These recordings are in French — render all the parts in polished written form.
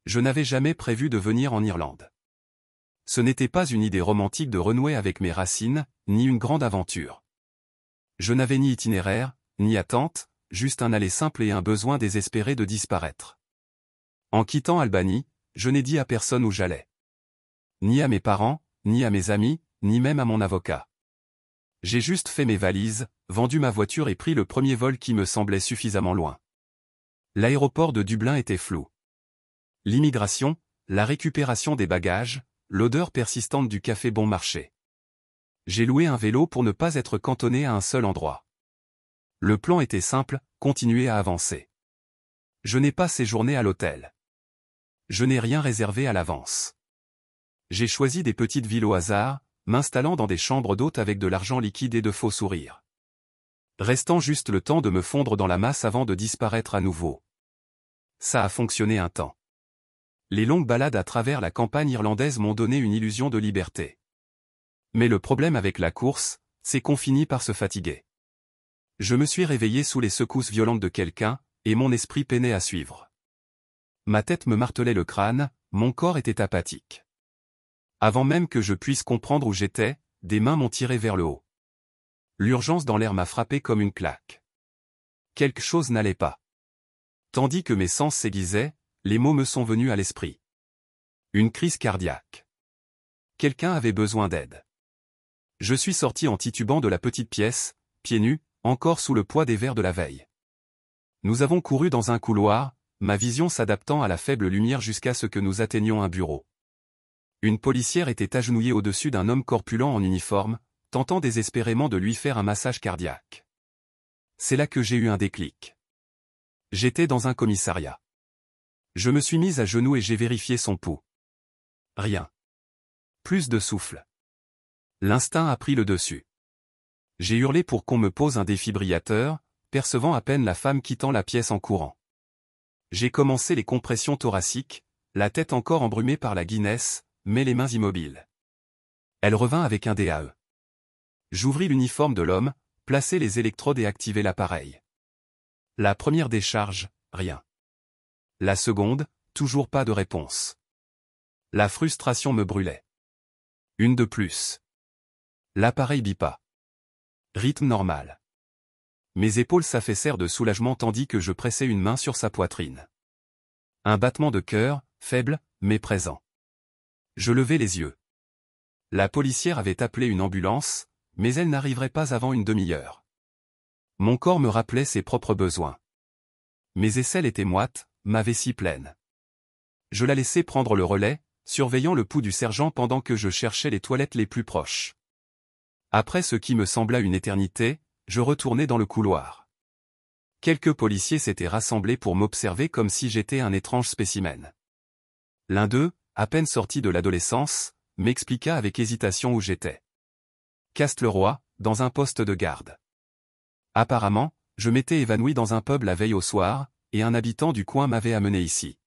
Je n'avais jamais prévu de venir en Irlande. Ce n'était pas une idée romantique de renouer avec mes racines, ni une grande aventure. Je n'avais ni itinéraire, ni attente, juste un aller simple et un besoin désespéré de disparaître. En quittant Albany, je n'ai dit à personne où j'allais. Ni à mes parents, ni à mes amis, ni même à mon avocat. J'ai juste fait mes valises, vendu ma voiture et pris le premier vol qui me semblait suffisamment loin. L'aéroport de Dublin était flou. L'immigration, la récupération des bagages, l'odeur persistante du café bon marché. J'ai loué un vélo pour ne pas être cantonné à un seul endroit. Le plan était simple, continuer à avancer. Je n'ai pas séjourné à l'hôtel. Je n'ai rien réservé à l'avance. J'ai choisi des petites villes au hasard, m'installant dans des chambres d'hôtes avec de l'argent liquide et de faux sourires. Restant juste le temps de me fondre dans la masse avant de disparaître à nouveau. Ça a fonctionné un temps. Les longues balades à travers la campagne irlandaise m'ont donné une illusion de liberté. Mais le problème avec la course, c'est qu'on finit par se fatiguer. Je me suis réveillé sous les secousses violentes de quelqu'un, et mon esprit peinait à suivre. Ma tête me martelait le crâne, mon corps était apathique. Avant même que je puisse comprendre où j'étais, des mains m'ont tiré vers le haut. L'urgence dans l'air m'a frappé comme une claque. Quelque chose n'allait pas. Tandis que mes sens s'aiguisaient, les mots me sont venus à l'esprit. Une crise cardiaque. Quelqu'un avait besoin d'aide. Je suis sorti en titubant de la petite pièce, pieds nus, encore sous le poids des verres de la veille. Nous avons couru dans un couloir, ma vision s'adaptant à la faible lumière jusqu'à ce que nous atteignions un bureau. Une policière était agenouillée au-dessus d'un homme corpulent en uniforme, tentant désespérément de lui faire un massage cardiaque. C'est là que j'ai eu un déclic. J'étais dans un commissariat. Je me suis mis à genoux et j'ai vérifié son pouls. Rien. Plus de souffle. L'instinct a pris le dessus. J'ai hurlé pour qu'on me pose un défibrillateur, percevant à peine la femme quittant la pièce en courant. J'ai commencé les compressions thoraciques, la tête encore embrumée par la Guinness, mais les mains immobiles. Elle revint avec un DAE. J'ouvris l'uniforme de l'homme, placai les électrodes et activai l'appareil. La première décharge, rien. La seconde, toujours pas de réponse. La frustration me brûlait. Une de plus. L'appareil bipa. Rythme normal. Mes épaules s'affaissèrent de soulagement tandis que je pressais une main sur sa poitrine. Un battement de cœur, faible, mais présent. Je levai les yeux. La policière avait appelé une ambulance, mais elle n'arriverait pas avant une demi-heure. Mon corps me rappelait ses propres besoins. Mes aisselles étaient moites, ma vessie pleine. Je la laissai prendre le relais, surveillant le pouls du sergent pendant que je cherchais les toilettes les plus proches. Après ce qui me sembla une éternité, je retournai dans le couloir. Quelques policiers s'étaient rassemblés pour m'observer comme si j'étais un étrange spécimen. L'un d'eux, à peine sorti de l'adolescence, m'expliqua avec hésitation où j'étais. Castleroy, dans un poste de garde. Apparemment, je m'étais évanoui dans un pub la veille au soir, et un habitant du coin m'avait amené ici.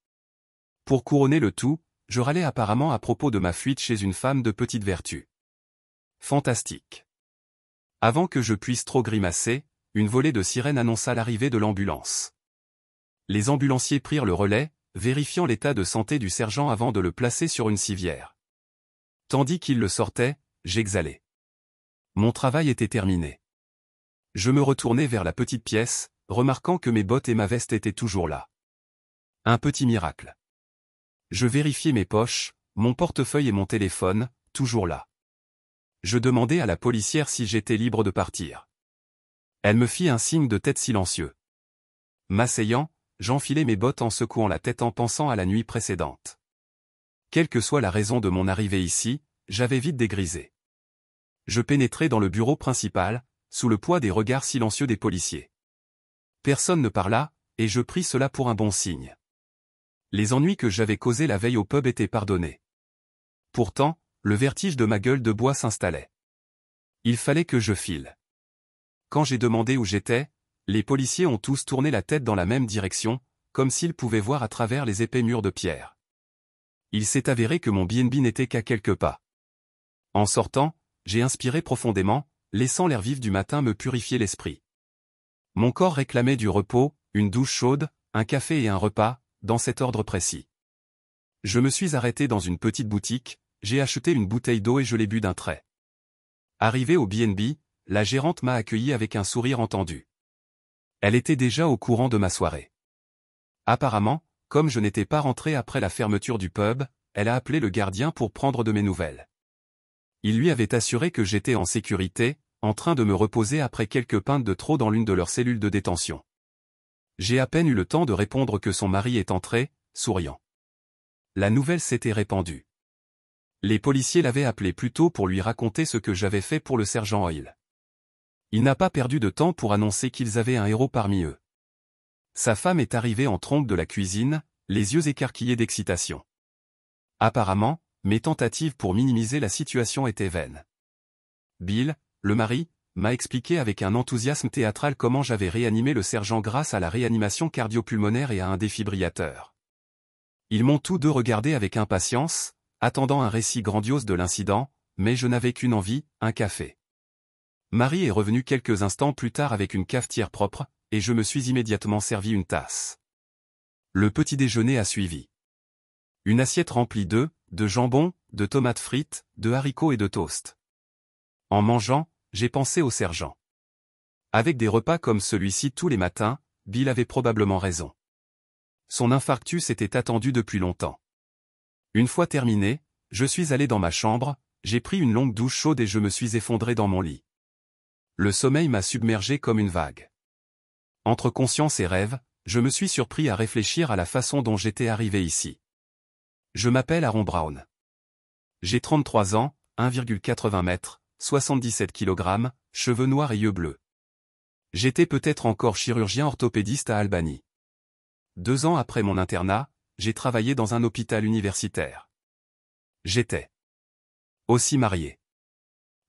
Pour couronner le tout, je râlais apparemment à propos de ma fuite chez une femme de petite vertu. Fantastique. Avant que je puisse trop grimacer, une volée de sirènes annonça l'arrivée de l'ambulance. Les ambulanciers prirent le relais, vérifiant l'état de santé du sergent avant de le placer sur une civière. Tandis qu'il le sortait, j'exhalais. Mon travail était terminé. Je me retournai vers la petite pièce, remarquant que mes bottes et ma veste étaient toujours là. Un petit miracle. Je vérifiai mes poches, mon portefeuille et mon téléphone, toujours là. Je demandai à la policière si j'étais libre de partir. Elle me fit un signe de tête silencieux. M'asseyant, j'enfilai mes bottes en secouant la tête en pensant à la nuit précédente. Quelle que soit la raison de mon arrivée ici, j'avais vite dégrisé. Je pénétrai dans le bureau principal, sous le poids des regards silencieux des policiers. Personne ne parla, et je pris cela pour un bon signe. Les ennuis que j'avais causés la veille au pub étaient pardonnés. Pourtant, le vertige de ma gueule de bois s'installait. Il fallait que je file. Quand j'ai demandé où j'étais, les policiers ont tous tourné la tête dans la même direction, comme s'ils pouvaient voir à travers les épais murs de pierre. Il s'est avéré que mon B&B n'était qu'à quelques pas. En sortant, j'ai inspiré profondément, laissant l'air vif du matin me purifier l'esprit. Mon corps réclamait du repos, une douche chaude, un café et un repas, dans cet ordre précis. Je me suis arrêté dans une petite boutique, j'ai acheté une bouteille d'eau et je l'ai bu d'un trait. Arrivé au B&B, la gérante m'a accueilli avec un sourire entendu. Elle était déjà au courant de ma soirée. Apparemment, comme je n'étais pas rentré après la fermeture du pub, elle a appelé le gardien pour prendre de mes nouvelles. Il lui avait assuré que j'étais en sécurité, en train de me reposer après quelques pintes de trop dans l'une de leurs cellules de détention. J'ai à peine eu le temps de répondre que son mari est entré, souriant. La nouvelle s'était répandue. Les policiers l'avaient appelé plus tôt pour lui raconter ce que j'avais fait pour le sergent Hoyle. Il n'a pas perdu de temps pour annoncer qu'ils avaient un héros parmi eux. Sa femme est arrivée en trompe de la cuisine, les yeux écarquillés d'excitation. Apparemment, mes tentatives pour minimiser la situation étaient vaines. Bill, le mari, m'a expliqué avec un enthousiasme théâtral comment j'avais réanimé le sergent grâce à la réanimation cardio-pulmonaire et à un défibrillateur. Ils m'ont tous deux regardé avec impatience, attendant un récit grandiose de l'incident, mais je n'avais qu'une envie, un café. Marie est revenue quelques instants plus tard avec une cafetière propre, et je me suis immédiatement servi une tasse. Le petit déjeuner a suivi. Une assiette remplie d'œufs, de jambon, de tomates frites, de haricots et de toast. En mangeant, j'ai pensé au sergent. Avec des repas comme celui-ci tous les matins, Bill avait probablement raison. Son infarctus était attendu depuis longtemps. Une fois terminé, je suis allé dans ma chambre, j'ai pris une longue douche chaude et je me suis effondré dans mon lit. Le sommeil m'a submergé comme une vague. Entre conscience et rêve, je me suis surpris à réfléchir à la façon dont j'étais arrivé ici. Je m'appelle Aaron Brown. J'ai 33 ans, 1,80 m, 77 kg, cheveux noirs et yeux bleus. J'étais peut-être encore chirurgien orthopédiste à Albany. 2 ans après mon internat, j'ai travaillé dans un hôpital universitaire. J'étais aussi marié.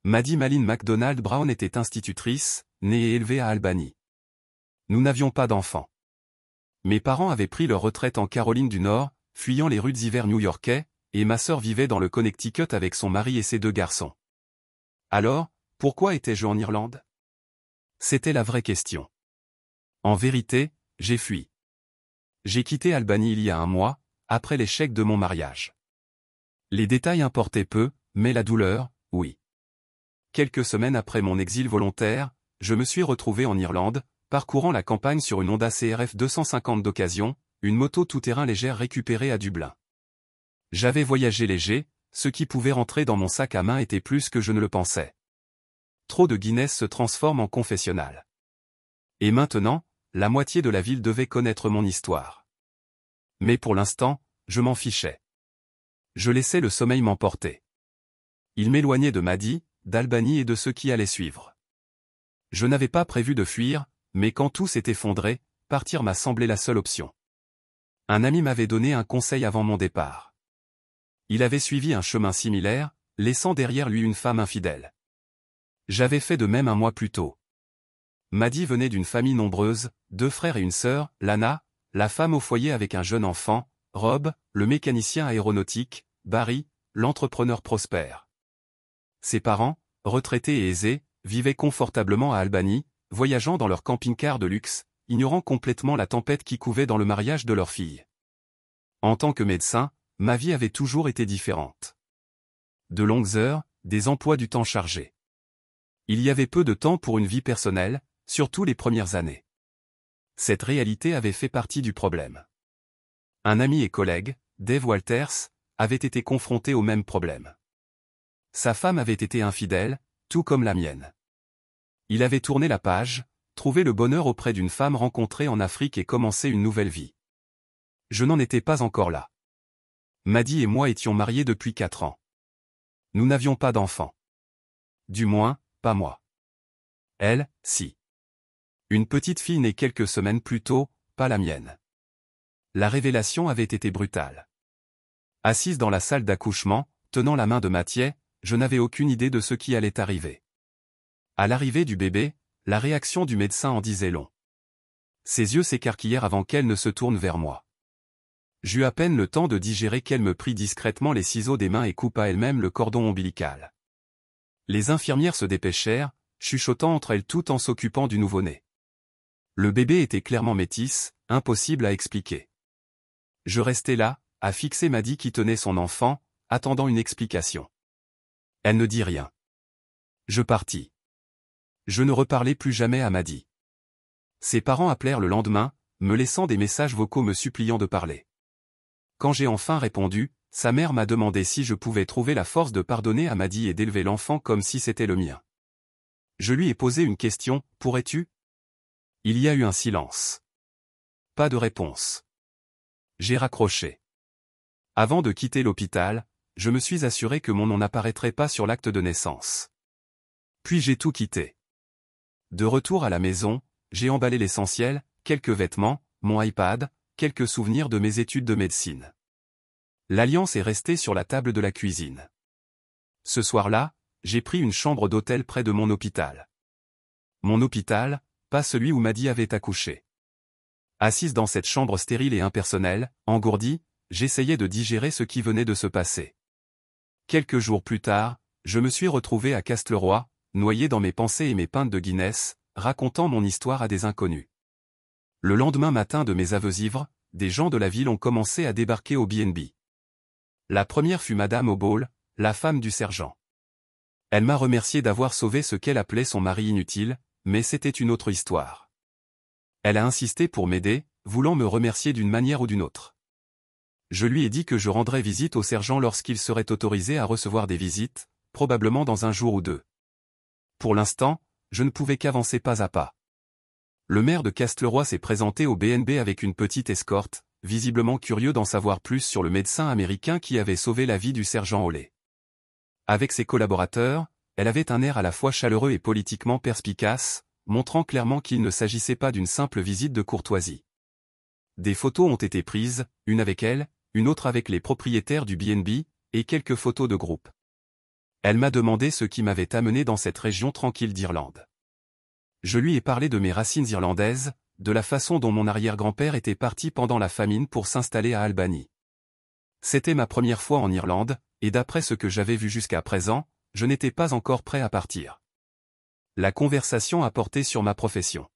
Maddie Malin MacDonald Brown était institutrice, née et élevée à Albany. Nous n'avions pas d'enfants. Mes parents avaient pris leur retraite en Caroline du Nord, fuyant les rudes hivers new-yorkais, et ma sœur vivait dans le Connecticut avec son mari et ses 2 garçons. Alors, pourquoi étais-je en Irlande? C'était la vraie question. En vérité, j'ai fui. J'ai quitté Albany il y a 1 mois, après l'échec de mon mariage. Les détails importaient peu, mais la douleur, oui. Quelques semaines après mon exil volontaire, je me suis retrouvé en Irlande, parcourant la campagne sur une Honda CRF 250 d'occasion, une moto tout-terrain légère récupérée à Dublin. J'avais voyagé léger, ce qui pouvait rentrer dans mon sac à main était plus que je ne le pensais. Trop de Guinness se transforme en confessionnal. Et maintenant, la moitié de la ville devait connaître mon histoire. Mais pour l'instant, je m'en fichais. Je laissais le sommeil m'emporter. Il m'éloignait de Maddie, d'Albany et de ceux qui allaient suivre. Je n'avais pas prévu de fuir, mais quand tout s'est effondré, partir m'a semblé la seule option. Un ami m'avait donné un conseil avant mon départ. Il avait suivi un chemin similaire, laissant derrière lui une femme infidèle. J'avais fait de même 1 mois plus tôt. Maddie venait d'une famille nombreuse, 2 frères et une sœur, Lana, la femme au foyer avec un jeune enfant, Rob, le mécanicien aéronautique, Barry, l'entrepreneur prospère. Ses parents, retraités et aisés, vivaient confortablement à Albany, voyageant dans leur camping-car de luxe, ignorant complètement la tempête qui couvait dans le mariage de leur fille. En tant que médecin, ma vie avait toujours été différente. De longues heures, des emplois du temps chargés. Il y avait peu de temps pour une vie personnelle, surtout les premières années. Cette réalité avait fait partie du problème. Un ami et collègue, Dave Walters, avait été confronté au même problème. Sa femme avait été infidèle, tout comme la mienne. Il avait tourné la page, trouvé le bonheur auprès d'une femme rencontrée en Afrique et commencé une nouvelle vie. Je n'en étais pas encore là. Maddie et moi étions mariés depuis 4 ans. Nous n'avions pas d'enfants. Du moins, pas moi. Elle, si. Une petite fille née quelques semaines plus tôt, pas la mienne. La révélation avait été brutale. Assise dans la salle d'accouchement, tenant la main de Mathieu, je n'avais aucune idée de ce qui allait arriver. À l'arrivée du bébé, la réaction du médecin en disait long. Ses yeux s'écarquillèrent avant qu'elle ne se tourne vers moi. J'eus à peine le temps de digérer qu'elle me prit discrètement les ciseaux des mains et coupa elle-même le cordon ombilical. Les infirmières se dépêchèrent, chuchotant entre elles tout en s'occupant du nouveau-né. Le bébé était clairement métis, impossible à expliquer. Je restais là, a fixé Maddy qui tenait son enfant, attendant une explication. Elle ne dit rien. Je partis. Je ne reparlai plus jamais à Maddy. Ses parents appelèrent le lendemain, me laissant des messages vocaux me suppliant de parler. Quand j'ai enfin répondu, sa mère m'a demandé si je pouvais trouver la force de pardonner à Maddy et d'élever l'enfant comme si c'était le mien. Je lui ai posé une question, pourrais-tu ? Il y a eu un silence. Pas de réponse. J'ai raccroché. Avant de quitter l'hôpital, je me suis assuré que mon nom n'apparaîtrait pas sur l'acte de naissance. Puis j'ai tout quitté. De retour à la maison, j'ai emballé l'essentiel, quelques vêtements, mon iPad, quelques souvenirs de mes études de médecine. L'Alliance est restée sur la table de la cuisine. Ce soir-là, j'ai pris une chambre d'hôtel près de mon hôpital. Mon hôpital, pas celui où Maddy avait accouché. Assise dans cette chambre stérile et impersonnelle, engourdie, j'essayais de digérer ce qui venait de se passer. Quelques jours plus tard, je me suis retrouvé à Castleroy, noyé dans mes pensées et mes pintes de Guinness, racontant mon histoire à des inconnus. Le lendemain matin de mes aveux ivres, des gens de la ville ont commencé à débarquer au B&B. La première fut Madame O'Ball, la femme du sergent. Elle m'a remercié d'avoir sauvé ce qu'elle appelait son mari inutile, mais c'était une autre histoire. Elle a insisté pour m'aider, voulant me remercier d'une manière ou d'une autre. Je lui ai dit que je rendrais visite au sergent lorsqu'il serait autorisé à recevoir des visites, probablement dans un jour ou deux. Pour l'instant, je ne pouvais qu'avancer pas à pas. Le maire de Castleroy s'est présenté au B&B avec une petite escorte, visiblement curieux d'en savoir plus sur le médecin américain qui avait sauvé la vie du sergent Hawley. Avec ses collaborateurs, elle avait un air à la fois chaleureux et politiquement perspicace, montrant clairement qu'il ne s'agissait pas d'une simple visite de courtoisie. Des photos ont été prises, une avec elle, une autre avec les propriétaires du B&B, et quelques photos de groupe. Elle m'a demandé ce qui m'avait amené dans cette région tranquille d'Irlande. Je lui ai parlé de mes racines irlandaises, de la façon dont mon arrière-grand-père était parti pendant la famine pour s'installer à Albany. C'était ma première fois en Irlande, et d'après ce que j'avais vu jusqu'à présent, je n'étais pas encore prêt à partir. La conversation a porté sur ma profession.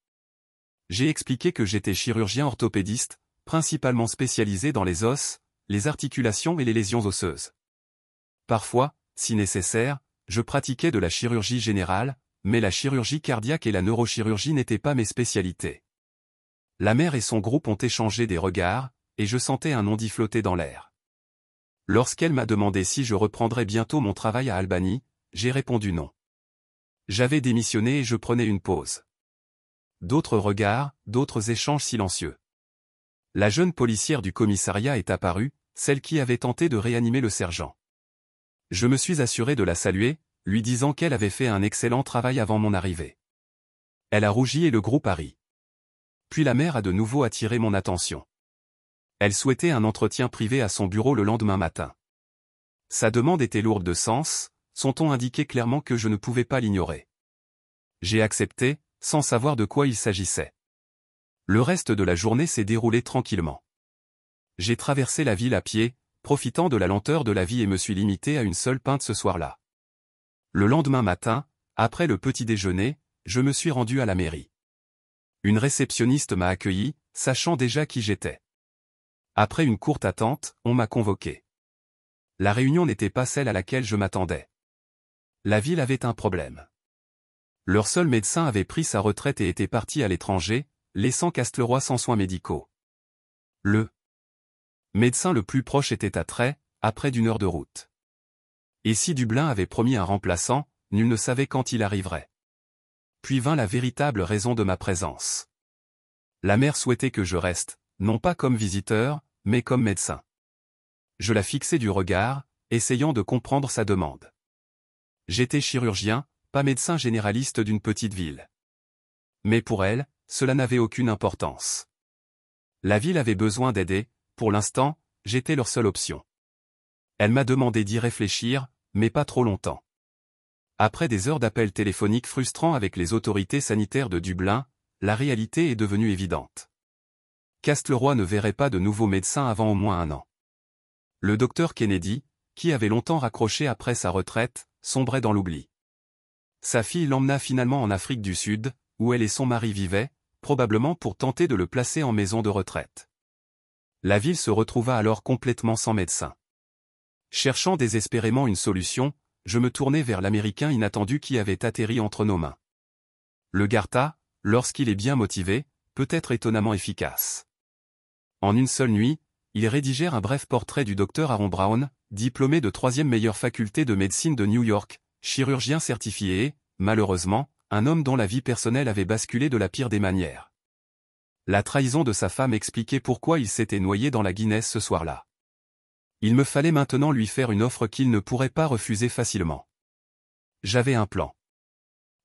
J'ai expliqué que j'étais chirurgien orthopédiste, principalement spécialisé dans les os, les articulations et les lésions osseuses. Parfois, si nécessaire, je pratiquais de la chirurgie générale, mais la chirurgie cardiaque et la neurochirurgie n'étaient pas mes spécialités. La mère et son groupe ont échangé des regards, et je sentais un non-dit flotter dans l'air. Lorsqu'elle m'a demandé si je reprendrais bientôt mon travail à Albany, j'ai répondu non. J'avais démissionné et je prenais une pause. D'autres regards, d'autres échanges silencieux. La jeune policière du commissariat est apparue, celle qui avait tenté de réanimer le sergent. Je me suis assuré de la saluer, lui disant qu'elle avait fait un excellent travail avant mon arrivée. Elle a rougi et le groupe a ri. Puis la mère a de nouveau attiré mon attention. Elle souhaitait un entretien privé à son bureau le lendemain matin. Sa demande était lourde de sens, son ton indiquait clairement que je ne pouvais pas l'ignorer. J'ai accepté, sans savoir de quoi il s'agissait. Le reste de la journée s'est déroulé tranquillement. J'ai traversé la ville à pied, profitant de la lenteur de la vie et me suis limité à une seule pinte ce soir-là. Le lendemain matin, après le petit déjeuner, je me suis rendu à la mairie. Une réceptionniste m'a accueilli, sachant déjà qui j'étais. Après une courte attente, on m'a convoqué. La réunion n'était pas celle à laquelle je m'attendais. La ville avait un problème. Leur seul médecin avait pris sa retraite et était parti à l'étranger, laissant Castleroy sans soins médicaux. Le médecin le plus proche était à Trey, à près d'une heure de route. Et si Dublin avait promis un remplaçant, nul ne savait quand il arriverait. Puis vint la véritable raison de ma présence. La mère souhaitait que je reste, non pas comme visiteur, mais comme médecin. Je la fixai du regard, essayant de comprendre sa demande. J'étais chirurgien, pas médecin généraliste d'une petite ville. Mais pour elle, cela n'avait aucune importance. La ville avait besoin d'aider, pour l'instant, j'étais leur seule option. Elle m'a demandé d'y réfléchir, mais pas trop longtemps. Après des heures d'appels téléphoniques frustrants avec les autorités sanitaires de Dublin, la réalité est devenue évidente. Castleroy ne verrait pas de nouveau médecin avant au moins 1 an. Le docteur Kennedy, qui avait longtemps raccroché après sa retraite, sombrait dans l'oubli. Sa fille l'emmena finalement en Afrique du Sud, où elle et son mari vivaient, probablement pour tenter de le placer en maison de retraite. La ville se retrouva alors complètement sans médecin. Cherchant désespérément une solution, je me tournai vers l'Américain inattendu qui avait atterri entre nos mains. Le Garta, lorsqu'il est bien motivé, peut être étonnamment efficace. En une seule nuit, ils rédigèrent un bref portrait du docteur Aaron Brown, diplômé de 3e meilleure faculté de médecine de New York, chirurgien certifié et, malheureusement, un homme dont la vie personnelle avait basculé de la pire des manières. La trahison de sa femme expliquait pourquoi il s'était noyé dans la Guinness ce soir-là. Il me fallait maintenant lui faire une offre qu'il ne pourrait pas refuser facilement. J'avais un plan.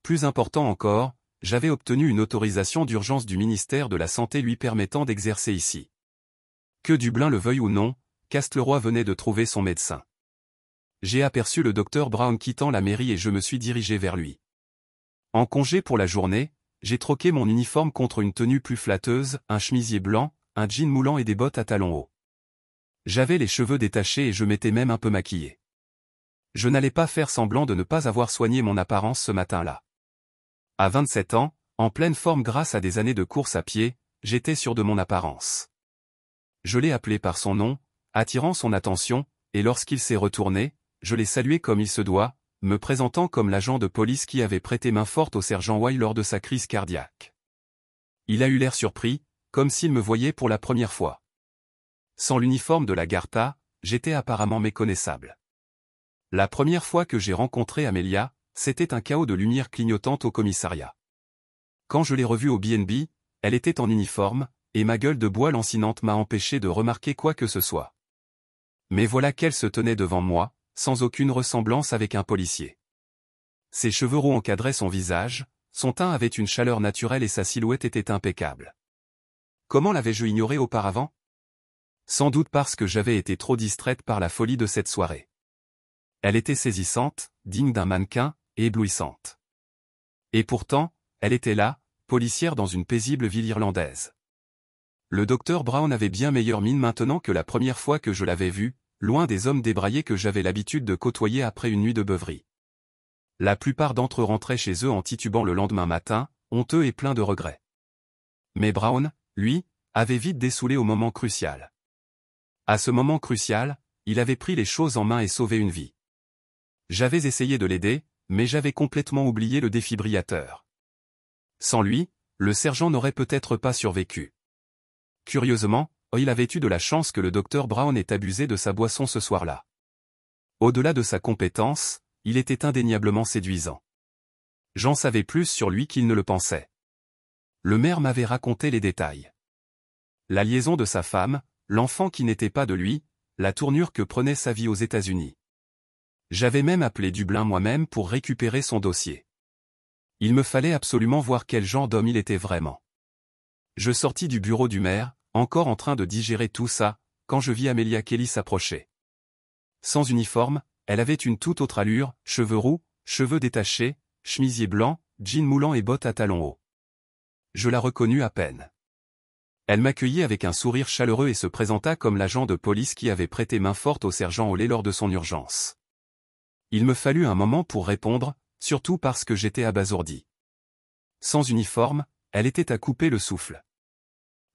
Plus important encore, j'avais obtenu une autorisation d'urgence du ministère de la Santé lui permettant d'exercer ici. Que Dublin le veuille ou non, Castleroy venait de trouver son médecin. J'ai aperçu le docteur Brown quittant la mairie et je me suis dirigé vers lui. En congé pour la journée, j'ai troqué mon uniforme contre une tenue plus flatteuse, un chemisier blanc, un jean moulant et des bottes à talons hauts. J'avais les cheveux détachés et je m'étais même un peu maquillé. Je n'allais pas faire semblant de ne pas avoir soigné mon apparence ce matin-là. À 27 ans, en pleine forme grâce à des années de course à pied, j'étais sûr de mon apparence. Je l'ai appelé par son nom, attirant son attention, et lorsqu'il s'est retourné, je l'ai salué comme il se doit, me présentant comme l'agent de police qui avait prêté main forte au sergent White lors de sa crise cardiaque. Il a eu l'air surpris, comme s'il me voyait pour la première fois. Sans l'uniforme de la Garta, j'étais apparemment méconnaissable. La première fois que j'ai rencontré Amelia, c'était un chaos de lumière clignotante au commissariat. Quand je l'ai revue au B&B, elle était en uniforme, et ma gueule de bois lancinante m'a empêché de remarquer quoi que ce soit. Mais voilà qu'elle se tenait devant moi, sans aucune ressemblance avec un policier. Ses cheveux roux encadraient son visage, son teint avait une chaleur naturelle et sa silhouette était impeccable. Comment l'avais-je ignoré auparavant? Sans doute parce que j'avais été trop distraite par la folie de cette soirée. Elle était saisissante, digne d'un mannequin, et éblouissante. Et pourtant, elle était là, policière dans une paisible ville irlandaise. Le docteur Brown avait bien meilleure mine maintenant que la première fois que je l'avais vu, loin des hommes débraillés que j'avais l'habitude de côtoyer après une nuit de beuverie. La plupart d'entre eux rentraient chez eux en titubant le lendemain matin, honteux et pleins de regrets. Mais Brown, lui, avait vite dessoulé au moment crucial. À ce moment crucial, il avait pris les choses en main et sauvé une vie. J'avais essayé de l'aider, mais j'avais complètement oublié le défibrillateur. Sans lui, le sergent n'aurait peut-être pas survécu. Curieusement, il avait eu de la chance que le docteur Brown ait abusé de sa boisson ce soir-là. Au-delà de sa compétence, il était indéniablement séduisant. J'en savais plus sur lui qu'il ne le pensait. Le maire m'avait raconté les détails. La liaison de sa femme, l'enfant qui n'était pas de lui, la tournure que prenait sa vie aux États-Unis. J'avais même appelé Dublin moi-même pour récupérer son dossier. Il me fallait absolument voir quel genre d'homme il était vraiment. Je sortis du bureau du maire, encore en train de digérer tout ça, quand je vis Amelia Kelly s'approcher. Sans uniforme, elle avait une toute autre allure, cheveux roux, cheveux détachés, chemisier blanc, jean moulant et bottes à talons hauts. Je la reconnus à peine. Elle m'accueillit avec un sourire chaleureux et se présenta comme l'agent de police qui avait prêté main forte au sergent Olé lors de son urgence. Il me fallut un moment pour répondre, surtout parce que j'étais abasourdi. Sans uniforme, elle était à couper le souffle.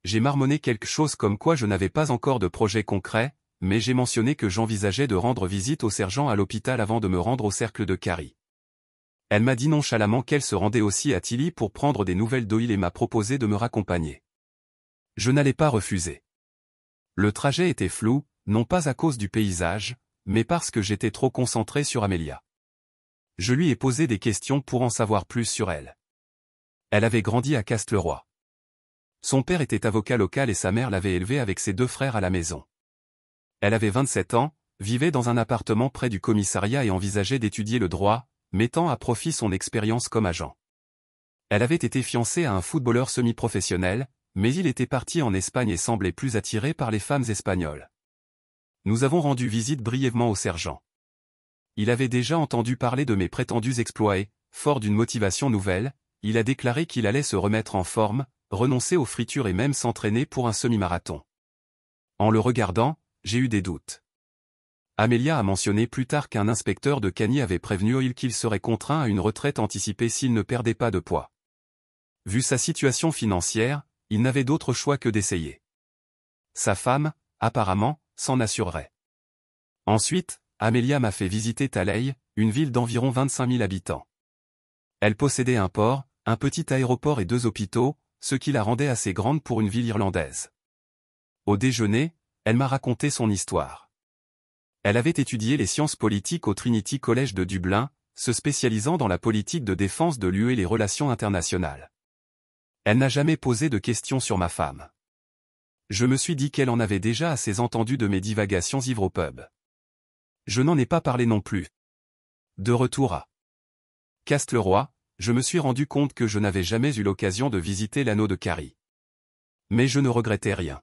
J'ai marmonné quelque chose comme quoi je n'avais pas encore de projet concret, mais j'ai mentionné que j'envisageais de rendre visite au sergent à l'hôpital avant de me rendre au cercle de Carrie. Elle m'a dit nonchalamment qu'elle se rendait aussi à Tilly pour prendre des nouvelles d'Oil et m'a proposé de me raccompagner. Je n'allais pas refuser. Le trajet était flou, non pas à cause du paysage, mais parce que j'étais trop concentré sur Amelia. Je lui ai posé des questions pour en savoir plus sur elle. Elle avait grandi à Castleroy. Son père était avocat local et sa mère l'avait élevée avec ses 2 frères à la maison. Elle avait 27 ans, vivait dans un appartement près du commissariat et envisageait d'étudier le droit, mettant à profit son expérience comme agent. Elle avait été fiancée à un footballeur semi-professionnel, mais il était parti en Espagne et semblait plus attiré par les femmes espagnoles. Nous avons rendu visite brièvement au sergent. Il avait déjà entendu parler de mes prétendus exploits et, fort d'une motivation nouvelle, il a déclaré qu'il allait se remettre en forme, renoncer aux fritures et même s'entraîner pour un semi-marathon. En le regardant, j'ai eu des doutes. Amelia a mentionné plus tard qu'un inspecteur de Cagny avait prévenu Oil qu'il serait contraint à une retraite anticipée s'il ne perdait pas de poids. Vu sa situation financière, il n'avait d'autre choix que d'essayer. sa femme, apparemment, s'en assurerait. Ensuite, Amelia m'a fait visiter Taleigh, une ville d'environ 25 000 habitants. Elle possédait un port, un petit aéroport et 2 hôpitaux, ce qui la rendait assez grande pour une ville irlandaise. Au déjeuner, elle m'a raconté son histoire. Elle avait étudié les sciences politiques au Trinity College de Dublin, se spécialisant dans la politique de défense de l'UE et les relations internationales. Elle n'a jamais posé de questions sur ma femme. Je me suis dit qu'elle en avait déjà assez entendu de mes divagations ivres au pub. Je n'en ai pas parlé non plus. De retour à Castleroy, je me suis rendu compte que je n'avais jamais eu l'occasion de visiter l'anneau de Carrie. Mais je ne regrettais rien.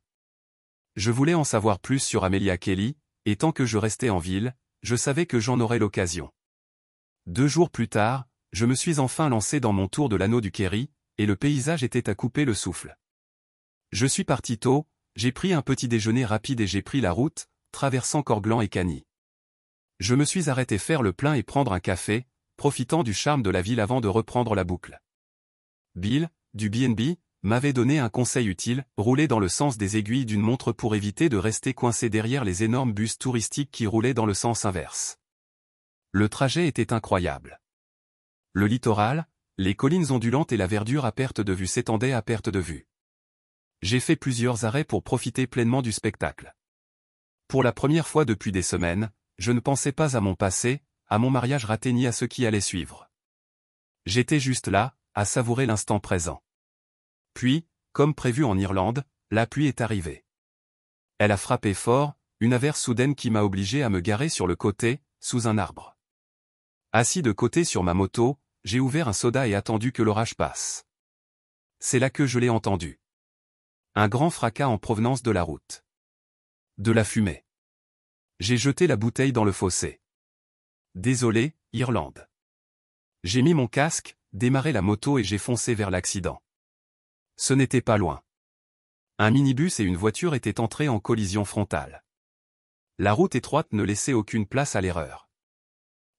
Je voulais en savoir plus sur Amelia Kelly, et tant que je restais en ville, je savais que j'en aurais l'occasion. 2 jours plus tard, je me suis enfin lancé dans mon tour de l'anneau du Kerry, et le paysage était à couper le souffle. Je suis parti tôt, j'ai pris un petit déjeuner rapide et j'ai pris la route, traversant Corglan et Cany. Je me suis arrêté faire le plein et prendre un café, profitant du charme de la ville avant de reprendre la boucle. Bill, du B&B, m'avait donné un conseil utile, rouler dans le sens des aiguilles d'une montre pour éviter de rester coincé derrière les énormes bus touristiques qui roulaient dans le sens inverse. Le trajet était incroyable. Le littoral, les collines ondulantes et la verdure à perte de vue s'étendaient à perte de vue. J'ai fait plusieurs arrêts pour profiter pleinement du spectacle. Pour la première fois depuis des semaines, je ne pensais pas à mon passé, à mon mariage raté ni à ce qui allait suivre. J'étais juste là, à savourer l'instant présent. Puis, comme prévu en Irlande, la pluie est arrivée. Elle a frappé fort, une averse soudaine qui m'a obligé à me garer sur le côté, sous un arbre. Assis de côté sur ma moto, j'ai ouvert un soda et attendu que l'orage passe. C'est là que je l'ai entendu. Un grand fracas en provenance de la route. De la fumée. J'ai jeté la bouteille dans le fossé. Désolé, Irlande. J'ai mis mon casque, démarré la moto et j'ai foncé vers l'accident. Ce n'était pas loin. Un minibus et une voiture étaient entrés en collision frontale. La route étroite ne laissait aucune place à l'erreur.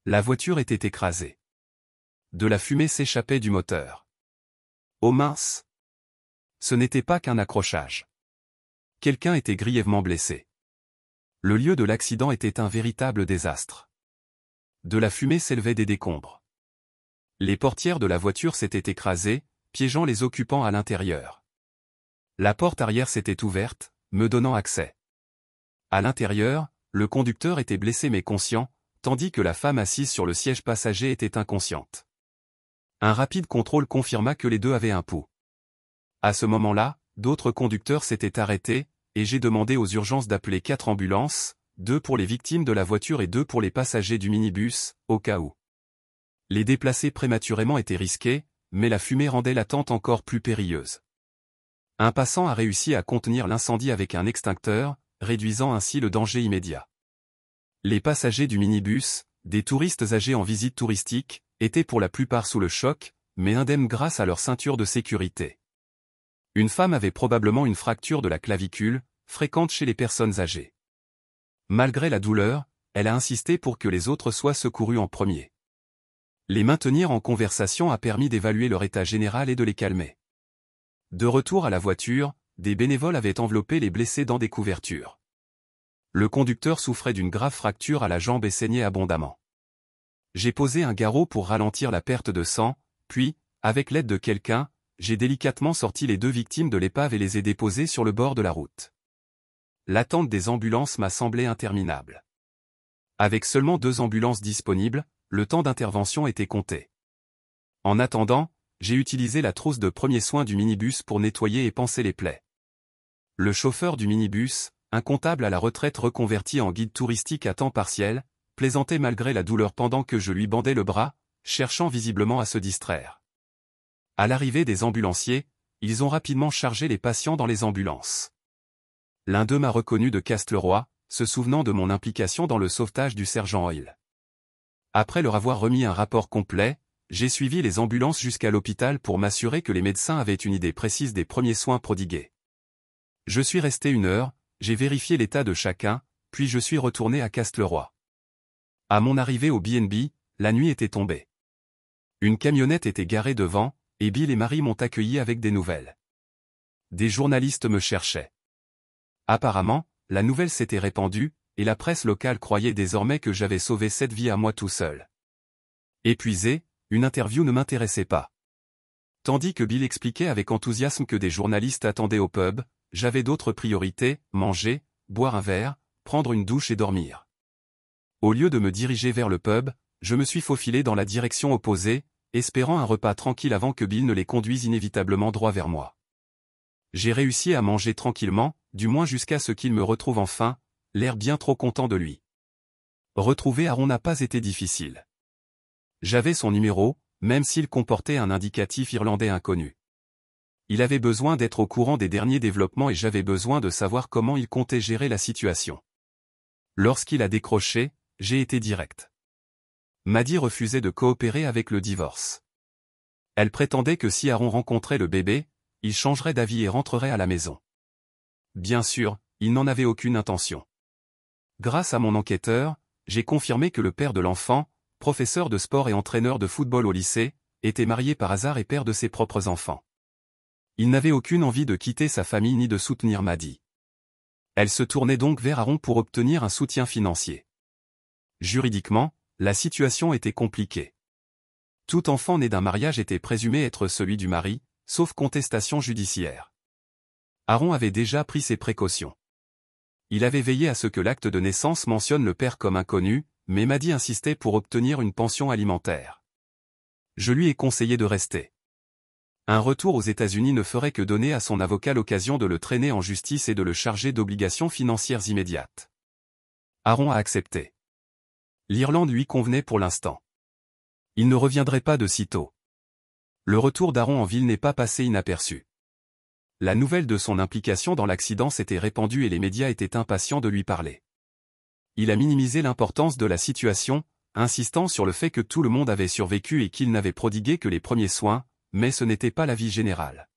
La voiture était écrasée. De la fumée s'échappait du moteur. Oh mince! Ce n'était pas qu'un accrochage. Quelqu'un était grièvement blessé. Le lieu de l'accident était un véritable désastre. De la fumée s'élevait des décombres. Les portières de la voiture s'étaient écrasées, piégeant les occupants à l'intérieur. La porte arrière s'était ouverte, me donnant accès. À l'intérieur, le conducteur était blessé mais conscient, tandis que la femme assise sur le siège passager était inconsciente. Un rapide contrôle confirma que les deux avaient un pouls. À ce moment-là, d'autres conducteurs s'étaient arrêtés, et j'ai demandé aux urgences d'appeler 4 ambulances, 2 pour les victimes de la voiture et 2 pour les passagers du minibus, au cas où. Les déplacer prématurément était risqué, mais la fumée rendait l'attente encore plus périlleuse. Un passant a réussi à contenir l'incendie avec un extincteur, réduisant ainsi le danger immédiat. Les passagers du minibus, des touristes âgés en visite touristique, étaient pour la plupart sous le choc, mais indemnes grâce à leur ceinture de sécurité. Une femme avait probablement une fracture de la clavicule, fréquente chez les personnes âgées. Malgré la douleur, elle a insisté pour que les autres soient secourus en premier. Les maintenir en conversation a permis d'évaluer leur état général et de les calmer. De retour à la voiture, des bénévoles avaient enveloppé les blessés dans des couvertures. Le conducteur souffrait d'une grave fracture à la jambe et saignait abondamment. J'ai posé un garrot pour ralentir la perte de sang, puis, avec l'aide de quelqu'un, j'ai délicatement sorti les 2 victimes de l'épave et les ai déposées sur le bord de la route. L'attente des ambulances m'a semblé interminable. Avec seulement 2 ambulances disponibles, le temps d'intervention était compté. En attendant, j'ai utilisé la trousse de premiers soins du minibus pour nettoyer et panser les plaies. Le chauffeur du minibus, un comptable à la retraite reconverti en guide touristique à temps partiel, plaisantait malgré la douleur pendant que je lui bandais le bras, cherchant visiblement à se distraire. À l'arrivée des ambulanciers, ils ont rapidement chargé les patients dans les ambulances. L'un d'eux m'a reconnu de Castleroy, se souvenant de mon implication dans le sauvetage du sergent Hoyle. Après leur avoir remis un rapport complet, j'ai suivi les ambulances jusqu'à l'hôpital pour m'assurer que les médecins avaient une idée précise des premiers soins prodigués. Je suis resté 1 heure, j'ai vérifié l'état de chacun, puis je suis retourné à Castleroy. À mon arrivée au B&B, la nuit était tombée. Une camionnette était garée devant, et Bill et Marie m'ont accueilli avec des nouvelles. Des journalistes me cherchaient. Apparemment, la nouvelle s'était répandue, et la presse locale croyait désormais que j'avais sauvé cette vie à moi tout seul. Épuisé, une interview ne m'intéressait pas. Tandis que Bill expliquait avec enthousiasme que des journalistes attendaient au pub, j'avais d'autres priorités, manger, boire un verre, prendre une douche et dormir. Au lieu de me diriger vers le pub, je me suis faufilé dans la direction opposée, espérant un repas tranquille avant que Bill ne les conduise inévitablement droit vers moi. J'ai réussi à manger tranquillement, du moins jusqu'à ce qu'il me retrouve enfin, l'air bien trop content de lui. Retrouver Aaron n'a pas été difficile. J'avais son numéro, même s'il comportait un indicatif irlandais inconnu. Il avait besoin d'être au courant des derniers développements et j'avais besoin de savoir comment il comptait gérer la situation. Lorsqu'il a décroché, j'ai été direct. Maddie refusait de coopérer avec le divorce. Elle prétendait que si Aaron rencontrait le bébé, il changerait d'avis et rentrerait à la maison. Bien sûr, il n'en avait aucune intention. Grâce à mon enquêteur, j'ai confirmé que le père de l'enfant, professeur de sport et entraîneur de football au lycée, était marié par hasard et père de ses propres enfants. Il n'avait aucune envie de quitter sa famille ni de soutenir Maddie. Elle se tournait donc vers Aaron pour obtenir un soutien financier. Juridiquement, la situation était compliquée. Tout enfant né d'un mariage était présumé être celui du mari, sauf contestation judiciaire. Aaron avait déjà pris ses précautions. Il avait veillé à ce que l'acte de naissance mentionne le père comme inconnu, mais Maddie insistait pour obtenir une pension alimentaire. Je lui ai conseillé de rester. Un retour aux États-Unis ne ferait que donner à son avocat l'occasion de le traîner en justice et de le charger d'obligations financières immédiates. Aaron a accepté. L'Irlande lui convenait pour l'instant. Il ne reviendrait pas de sitôt. Le retour d'Aaron en ville n'est pas passé inaperçu. La nouvelle de son implication dans l'accident s'était répandue et les médias étaient impatients de lui parler. Il a minimisé l'importance de la situation, insistant sur le fait que tout le monde avait survécu et qu'il n'avait prodigué que les premiers soins, mais ce n'était pas l'avis général.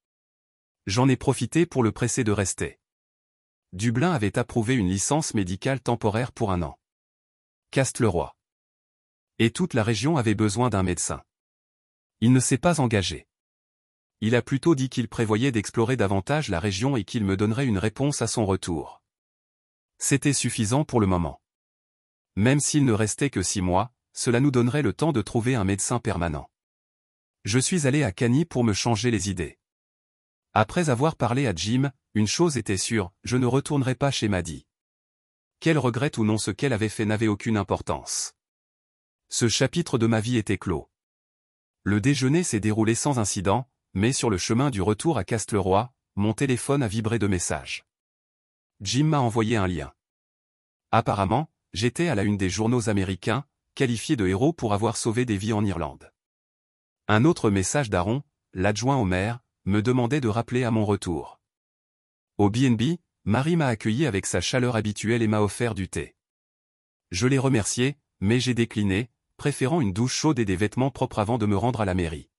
J'en ai profité pour le presser de rester. Dublin avait approuvé une licence médicale temporaire pour 1 an. Castleroy. Et toute la région avait besoin d'un médecin. Il ne s'est pas engagé. Il a plutôt dit qu'il prévoyait d'explorer davantage la région et qu'il me donnerait une réponse à son retour. C'était suffisant pour le moment. Même s'il ne restait que 6 mois, cela nous donnerait le temps de trouver un médecin permanent. Je suis allé à Cagny pour me changer les idées. Après avoir parlé à Jim, une chose était sûre, je ne retournerai pas chez Maddie. Qu'elle regrette ou non ce qu'elle avait fait n'avait aucune importance. Ce chapitre de ma vie était clos. Le déjeuner s'est déroulé sans incident, mais sur le chemin du retour à Castleroy, mon téléphone a vibré de messages. Jim m'a envoyé un lien. Apparemment, j'étais à la une des journaux américains, qualifié de héros pour avoir sauvé des vies en Irlande. Un autre message d'Aaron, l'adjoint au maire, me demandait de rappeler à mon retour. Au B&B, Marie m'a accueilli avec sa chaleur habituelle et m'a offert du thé. Je l'ai remercié, mais j'ai décliné, préférant une douche chaude et des vêtements propres avant de me rendre à la mairie.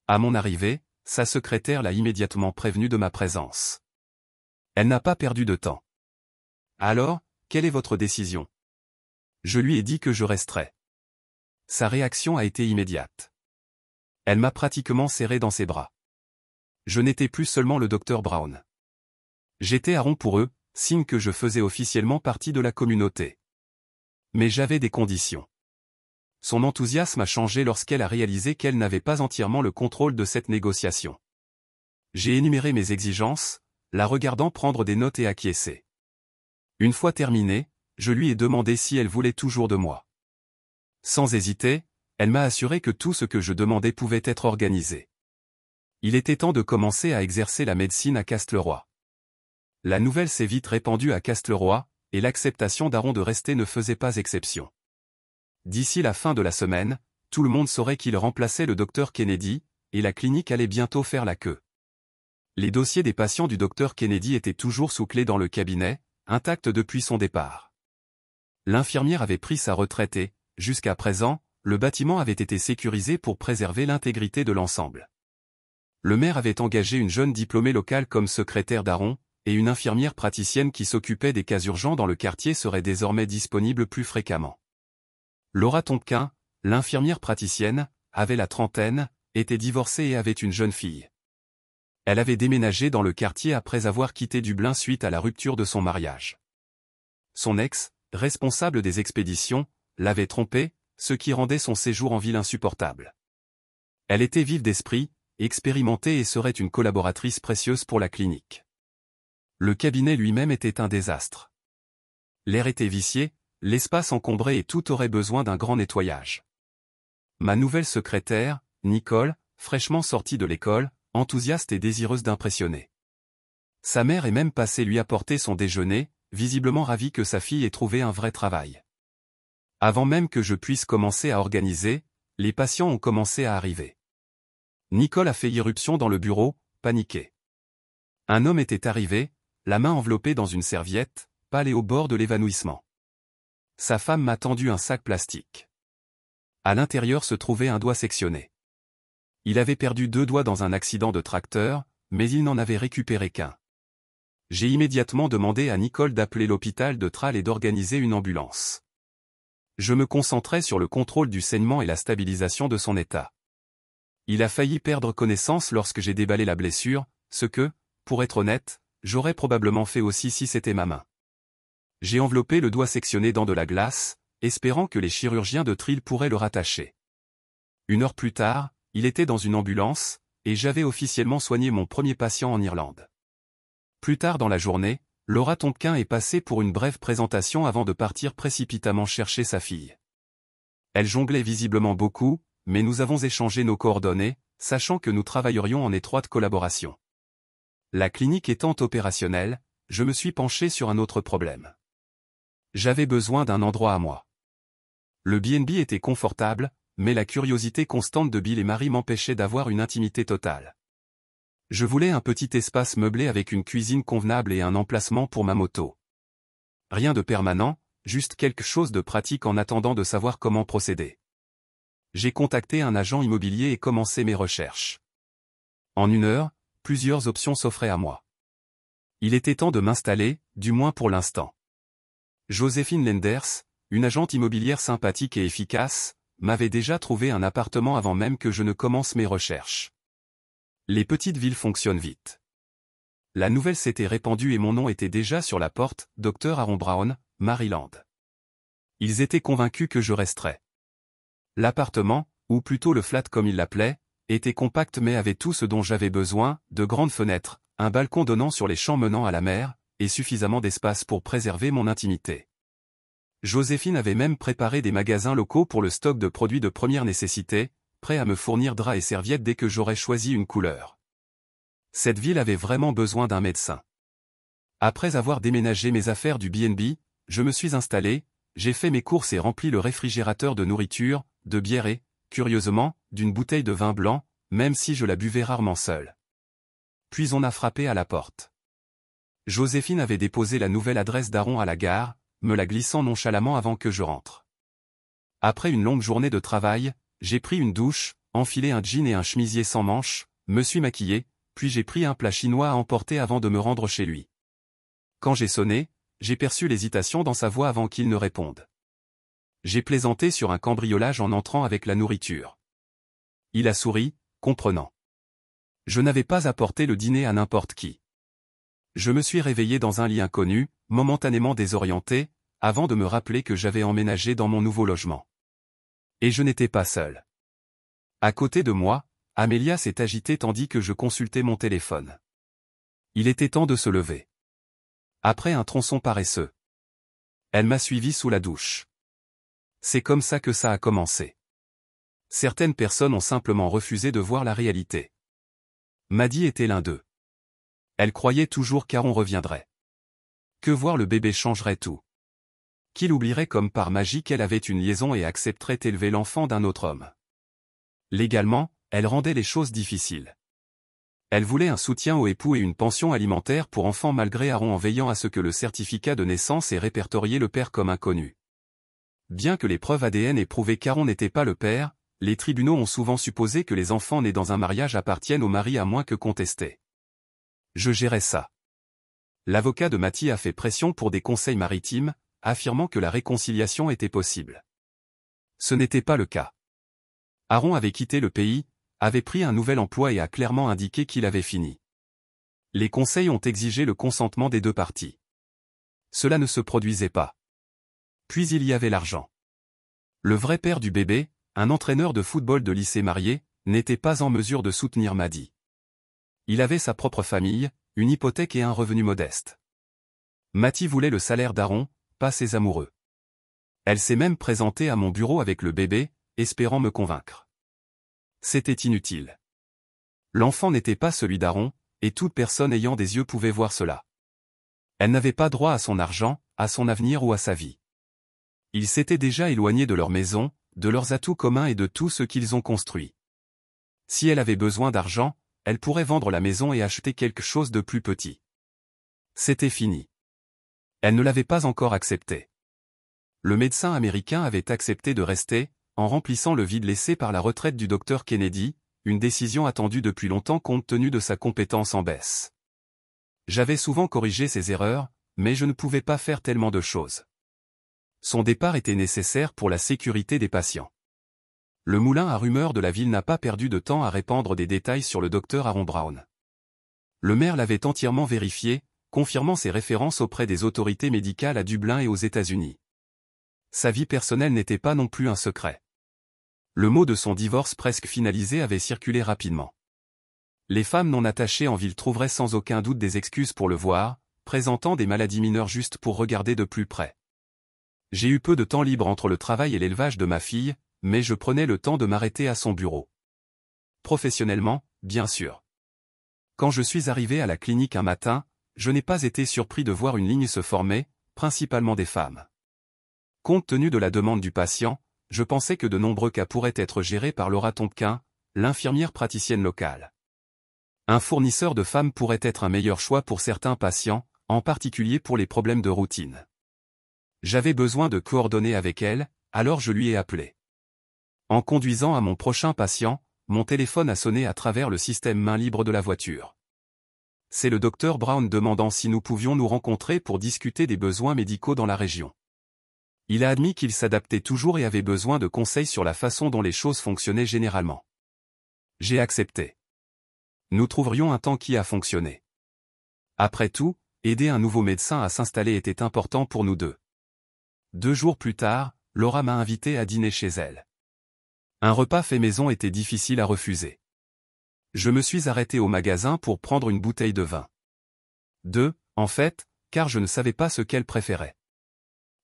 À mon arrivée, sa secrétaire l'a immédiatement prévenue de ma présence. Elle n'a pas perdu de temps. Alors, quelle est votre décision? Je lui ai dit que je resterais. Sa réaction a été immédiate. Elle m'a pratiquement serré dans ses bras. Je n'étais plus seulement le docteur Brown. J'étais Aaron pour eux, signe que je faisais officiellement partie de la communauté. Mais j'avais des conditions. Son enthousiasme a changé lorsqu'elle a réalisé qu'elle n'avait pas entièrement le contrôle de cette négociation. J'ai énuméré mes exigences, la regardant prendre des notes et acquiescer. Une fois terminé, je lui ai demandé si elle voulait toujours de moi. Sans hésiter, elle m'a assuré que tout ce que je demandais pouvait être organisé. Il était temps de commencer à exercer la médecine à Castleroy. La nouvelle s'est vite répandue à Castleroy, et l'acceptation d'Aaron de rester ne faisait pas exception. D'ici la fin de la semaine, tout le monde saurait qu'il remplaçait le docteur Kennedy, et la clinique allait bientôt faire la queue. Les dossiers des patients du docteur Kennedy étaient toujours sous clé dans le cabinet, intacts depuis son départ. L'infirmière avait pris sa retraite et, jusqu'à présent, le bâtiment avait été sécurisé pour préserver l'intégrité de l'ensemble. Le maire avait engagé une jeune diplômée locale comme secrétaire d'Aaron, et une infirmière praticienne qui s'occupait des cas urgents dans le quartier serait désormais disponible plus fréquemment. Laura Tonquin, l'infirmière praticienne, avait la trentaine, était divorcée et avait une jeune fille. Elle avait déménagé dans le quartier après avoir quitté Dublin suite à la rupture de son mariage. Son ex, responsable des expéditions, l'avait trompée, ce qui rendait son séjour en ville insupportable. Elle était vive d'esprit, expérimentée et serait une collaboratrice précieuse pour la clinique. Le cabinet lui-même était un désastre. L'air était vicié, l'espace encombré et tout aurait besoin d'un grand nettoyage. Ma nouvelle secrétaire, Nicole, fraîchement sortie de l'école, enthousiaste et désireuse d'impressionner. Sa mère est même passée lui apporter son déjeuner, visiblement ravie que sa fille ait trouvé un vrai travail. Avant même que je puisse commencer à organiser, les patients ont commencé à arriver. Nicole a fait irruption dans le bureau, paniquée. Un homme était arrivé, la main enveloppée dans une serviette, pâle et au bord de l'évanouissement. Sa femme m'a tendu un sac plastique. À l'intérieur se trouvait un doigt sectionné. Il avait perdu 2 doigts dans un accident de tracteur, mais il n'en avait récupéré qu'un. J'ai immédiatement demandé à Nicole d'appeler l'hôpital de Tralles et d'organiser une ambulance. Je me concentrais sur le contrôle du saignement et la stabilisation de son état. Il a failli perdre connaissance lorsque j'ai déballé la blessure, ce que, pour être honnête, j'aurais probablement fait aussi si c'était ma main. J'ai enveloppé le doigt sectionné dans de la glace, espérant que les chirurgiens de Trille pourraient le rattacher. 1 heure plus tard, il était dans une ambulance, et j'avais officiellement soigné mon premier patient en Irlande. Plus tard dans la journée, Laura Tonquin est passée pour une brève présentation avant de partir précipitamment chercher sa fille. Elle jonglait visiblement beaucoup, mais nous avons échangé nos coordonnées, sachant que nous travaillerions en étroite collaboration. La clinique étant opérationnelle, je me suis penché sur un autre problème. J'avais besoin d'un endroit à moi. Le B&B était confortable, mais la curiosité constante de Bill et Marie m'empêchait d'avoir une intimité totale. Je voulais un petit espace meublé avec une cuisine convenable et un emplacement pour ma moto. Rien de permanent, juste quelque chose de pratique en attendant de savoir comment procéder. J'ai contacté un agent immobilier et commencé mes recherches. En 1 heure, plusieurs options s'offraient à moi. Il était temps de m'installer, du moins pour l'instant. Joséphine Lenders, une agente immobilière sympathique et efficace, m'avait déjà trouvé un appartement avant même que je ne commence mes recherches. Les petites villes fonctionnent vite. La nouvelle s'était répandue et mon nom était déjà sur la porte, Dr Aaron Brown, Maryland. Ils étaient convaincus que je resterais. L'appartement, ou plutôt le flat comme ils l'appelaient, était compact mais avait tout ce dont j'avais besoin, de grandes fenêtres, un balcon donnant sur les champs menant à la mer, et suffisamment d'espace pour préserver mon intimité. Joséphine avait même préparé des magasins locaux pour le stock de produits de première nécessité, prêts à me fournir draps et serviettes dès que j'aurais choisi une couleur. Cette ville avait vraiment besoin d'un médecin. Après avoir déménagé mes affaires du B&B, je me suis installé, j'ai fait mes courses et rempli le réfrigérateur de nourriture, de bière et, curieusement, d'une bouteille de vin blanc, même si je la buvais rarement seule. Puis on a frappé à la porte. Joséphine avait déposé la nouvelle adresse d'Aaron à la gare, me la glissant nonchalamment avant que je rentre. Après une longue journée de travail, j'ai pris une douche, enfilé un jean et un chemisier sans manches, me suis maquillé, puis j'ai pris un plat chinois à emporter avant de me rendre chez lui. Quand j'ai sonné, j'ai perçu l'hésitation dans sa voix avant qu'il ne réponde. J'ai plaisanté sur un cambriolage en entrant avec la nourriture. Il a souri, comprenant. Je n'avais pas apporté le dîner à n'importe qui. Je me suis réveillé dans un lit inconnu, momentanément désorienté, avant de me rappeler que j'avais emménagé dans mon nouveau logement. Et je n'étais pas seul. À côté de moi, Amélia s'est agitée tandis que je consultais mon téléphone. Il était temps de se lever. Après un tronçon paresseux. Elle m'a suivi sous la douche. C'est comme ça que ça a commencé. Certaines personnes ont simplement refusé de voir la réalité. Maddy était l'un d'eux. Elle croyait toujours qu'Aaron reviendrait. Que voir le bébé changerait tout. Qu'il oublierait comme par magie qu'elle avait une liaison et accepterait d'élever l'enfant d'un autre homme. Légalement, elle rendait les choses difficiles. Elle voulait un soutien au époux et une pension alimentaire pour enfants malgré Aaron en veillant à ce que le certificat de naissance ait répertorié le père comme inconnu. Bien que les preuves ADN aient prouvé qu'Aaron n'était pas le père, les tribunaux ont souvent supposé que les enfants nés dans un mariage appartiennent au mari à moins que contestés. Je gérais ça. L'avocat de Maddy a fait pression pour des conseils maritimes, affirmant que la réconciliation était possible. Ce n'était pas le cas. Aaron avait quitté le pays, avait pris un nouvel emploi et a clairement indiqué qu'il avait fini. Les conseils ont exigé le consentement des deux parties. Cela ne se produisait pas. Puis il y avait l'argent. Le vrai père du bébé, un entraîneur de football de lycée marié, n'était pas en mesure de soutenir Maddy. Il avait sa propre famille, une hypothèque et un revenu modeste. Matty voulait le salaire d'Aaron, pas ses amoureux. Elle s'est même présentée à mon bureau avec le bébé, espérant me convaincre. C'était inutile. L'enfant n'était pas celui d'Aaron, et toute personne ayant des yeux pouvait voir cela. Elle n'avait pas droit à son argent, à son avenir ou à sa vie. Ils s'étaient déjà éloignés de leur maison, de leurs atouts communs et de tout ce qu'ils ont construit. Si elle avait besoin d'argent, elle pourrait vendre la maison et acheter quelque chose de plus petit. C'était fini. Elle ne l'avait pas encore accepté. Le médecin américain avait accepté de rester, en remplissant le vide laissé par la retraite du docteur Kennedy, une décision attendue depuis longtemps compte tenu de sa compétence en baisse. J'avais souvent corrigé ses erreurs, mais je ne pouvais pas faire tellement de choses. Son départ était nécessaire pour la sécurité des patients. Le moulin à rumeurs de la ville n'a pas perdu de temps à répandre des détails sur le docteur Aaron Brown. Le maire l'avait entièrement vérifié, confirmant ses références auprès des autorités médicales à Dublin et aux États-Unis. Sa vie personnelle n'était pas non plus un secret. Le mot de son divorce presque finalisé avait circulé rapidement. Les femmes non attachées en ville trouveraient sans aucun doute des excuses pour le voir, présentant des maladies mineures juste pour regarder de plus près. J'ai eu peu de temps libre entre le travail et l'élevage de ma fille, mais je prenais le temps de m'arrêter à son bureau. Professionnellement, bien sûr. Quand je suis arrivé à la clinique un matin, je n'ai pas été surpris de voir une ligne se former, principalement des femmes. Compte tenu de la demande du patient, je pensais que de nombreux cas pourraient être gérés par Laura Tompkin, l'infirmière praticienne locale. Un fournisseur de femmes pourrait être un meilleur choix pour certains patients, en particulier pour les problèmes de routine. J'avais besoin de coordonner avec elle, alors je lui ai appelé. En conduisant à mon prochain patient, mon téléphone a sonné à travers le système main libre de la voiture. C'est le docteur Brown demandant si nous pouvions nous rencontrer pour discuter des besoins médicaux dans la région. Il a admis qu'il s'adaptait toujours et avait besoin de conseils sur la façon dont les choses fonctionnaient généralement. J'ai accepté. Nous trouverions un temps qui a fonctionné. Après tout, aider un nouveau médecin à s'installer était important pour nous deux. 2 jours plus tard, Laura m'a invité à dîner chez elle. Un repas fait maison était difficile à refuser. Je me suis arrêté au magasin pour prendre une bouteille de vin. 2, en fait, car je ne savais pas ce qu'elle préférait.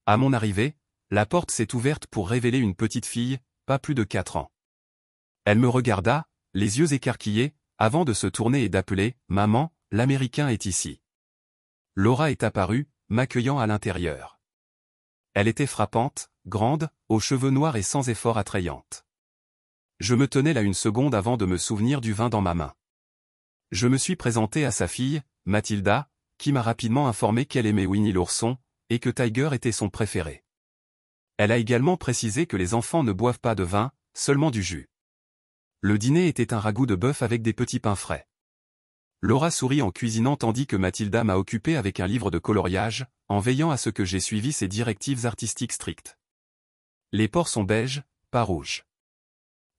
À mon arrivée, la porte s'est ouverte pour révéler une petite fille, pas plus de 4 ans. Elle me regarda, les yeux écarquillés, avant de se tourner et d'appeler « Maman, l'Américain est ici ». Laura est apparue, m'accueillant à l'intérieur. Elle était frappante, grande, aux cheveux noirs et sans effort attrayante. Je me tenais là une seconde avant de me souvenir du vin dans ma main. Je me suis présenté à sa fille, Mathilda, qui m'a rapidement informé qu'elle aimait Winnie l'ourson, et que Tiger était son préféré. Elle a également précisé que les enfants ne boivent pas de vin, seulement du jus. Le dîner était un ragoût de bœuf avec des petits pains frais. Laura sourit en cuisinant tandis que Mathilda m'a occupé avec un livre de coloriage, en veillant à ce que j'ai suivi ses directives artistiques strictes. Les porcs sont beiges, pas rouges.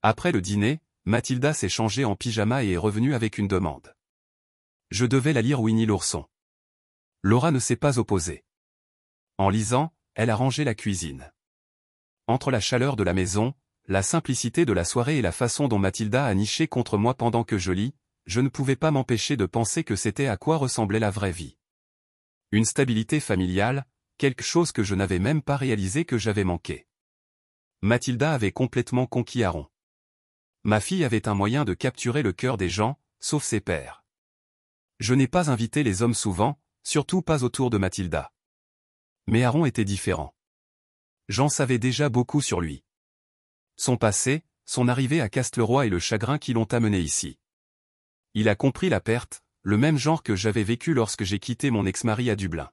Après le dîner, Mathilda s'est changée en pyjama et est revenue avec une demande. Je devais la lire Winnie l'ourson. Laura ne s'est pas opposée. En lisant, elle a rangé la cuisine. Entre la chaleur de la maison, la simplicité de la soirée et la façon dont Mathilda a niché contre moi pendant que je lis, je ne pouvais pas m'empêcher de penser que c'était à quoi ressemblait la vraie vie. Une stabilité familiale, quelque chose que je n'avais même pas réalisé que j'avais manqué. Mathilda avait complètement conquis Aaron. Ma fille avait un moyen de capturer le cœur des gens, sauf ses pères. Je n'ai pas invité les hommes souvent, surtout pas autour de Mathilda. Mais Aaron était différent. J'en savais déjà beaucoup sur lui. Son passé, son arrivée à Castleroy et le chagrin qui l'ont amené ici. Il a compris la perte, le même genre que j'avais vécu lorsque j'ai quitté mon ex-mari à Dublin.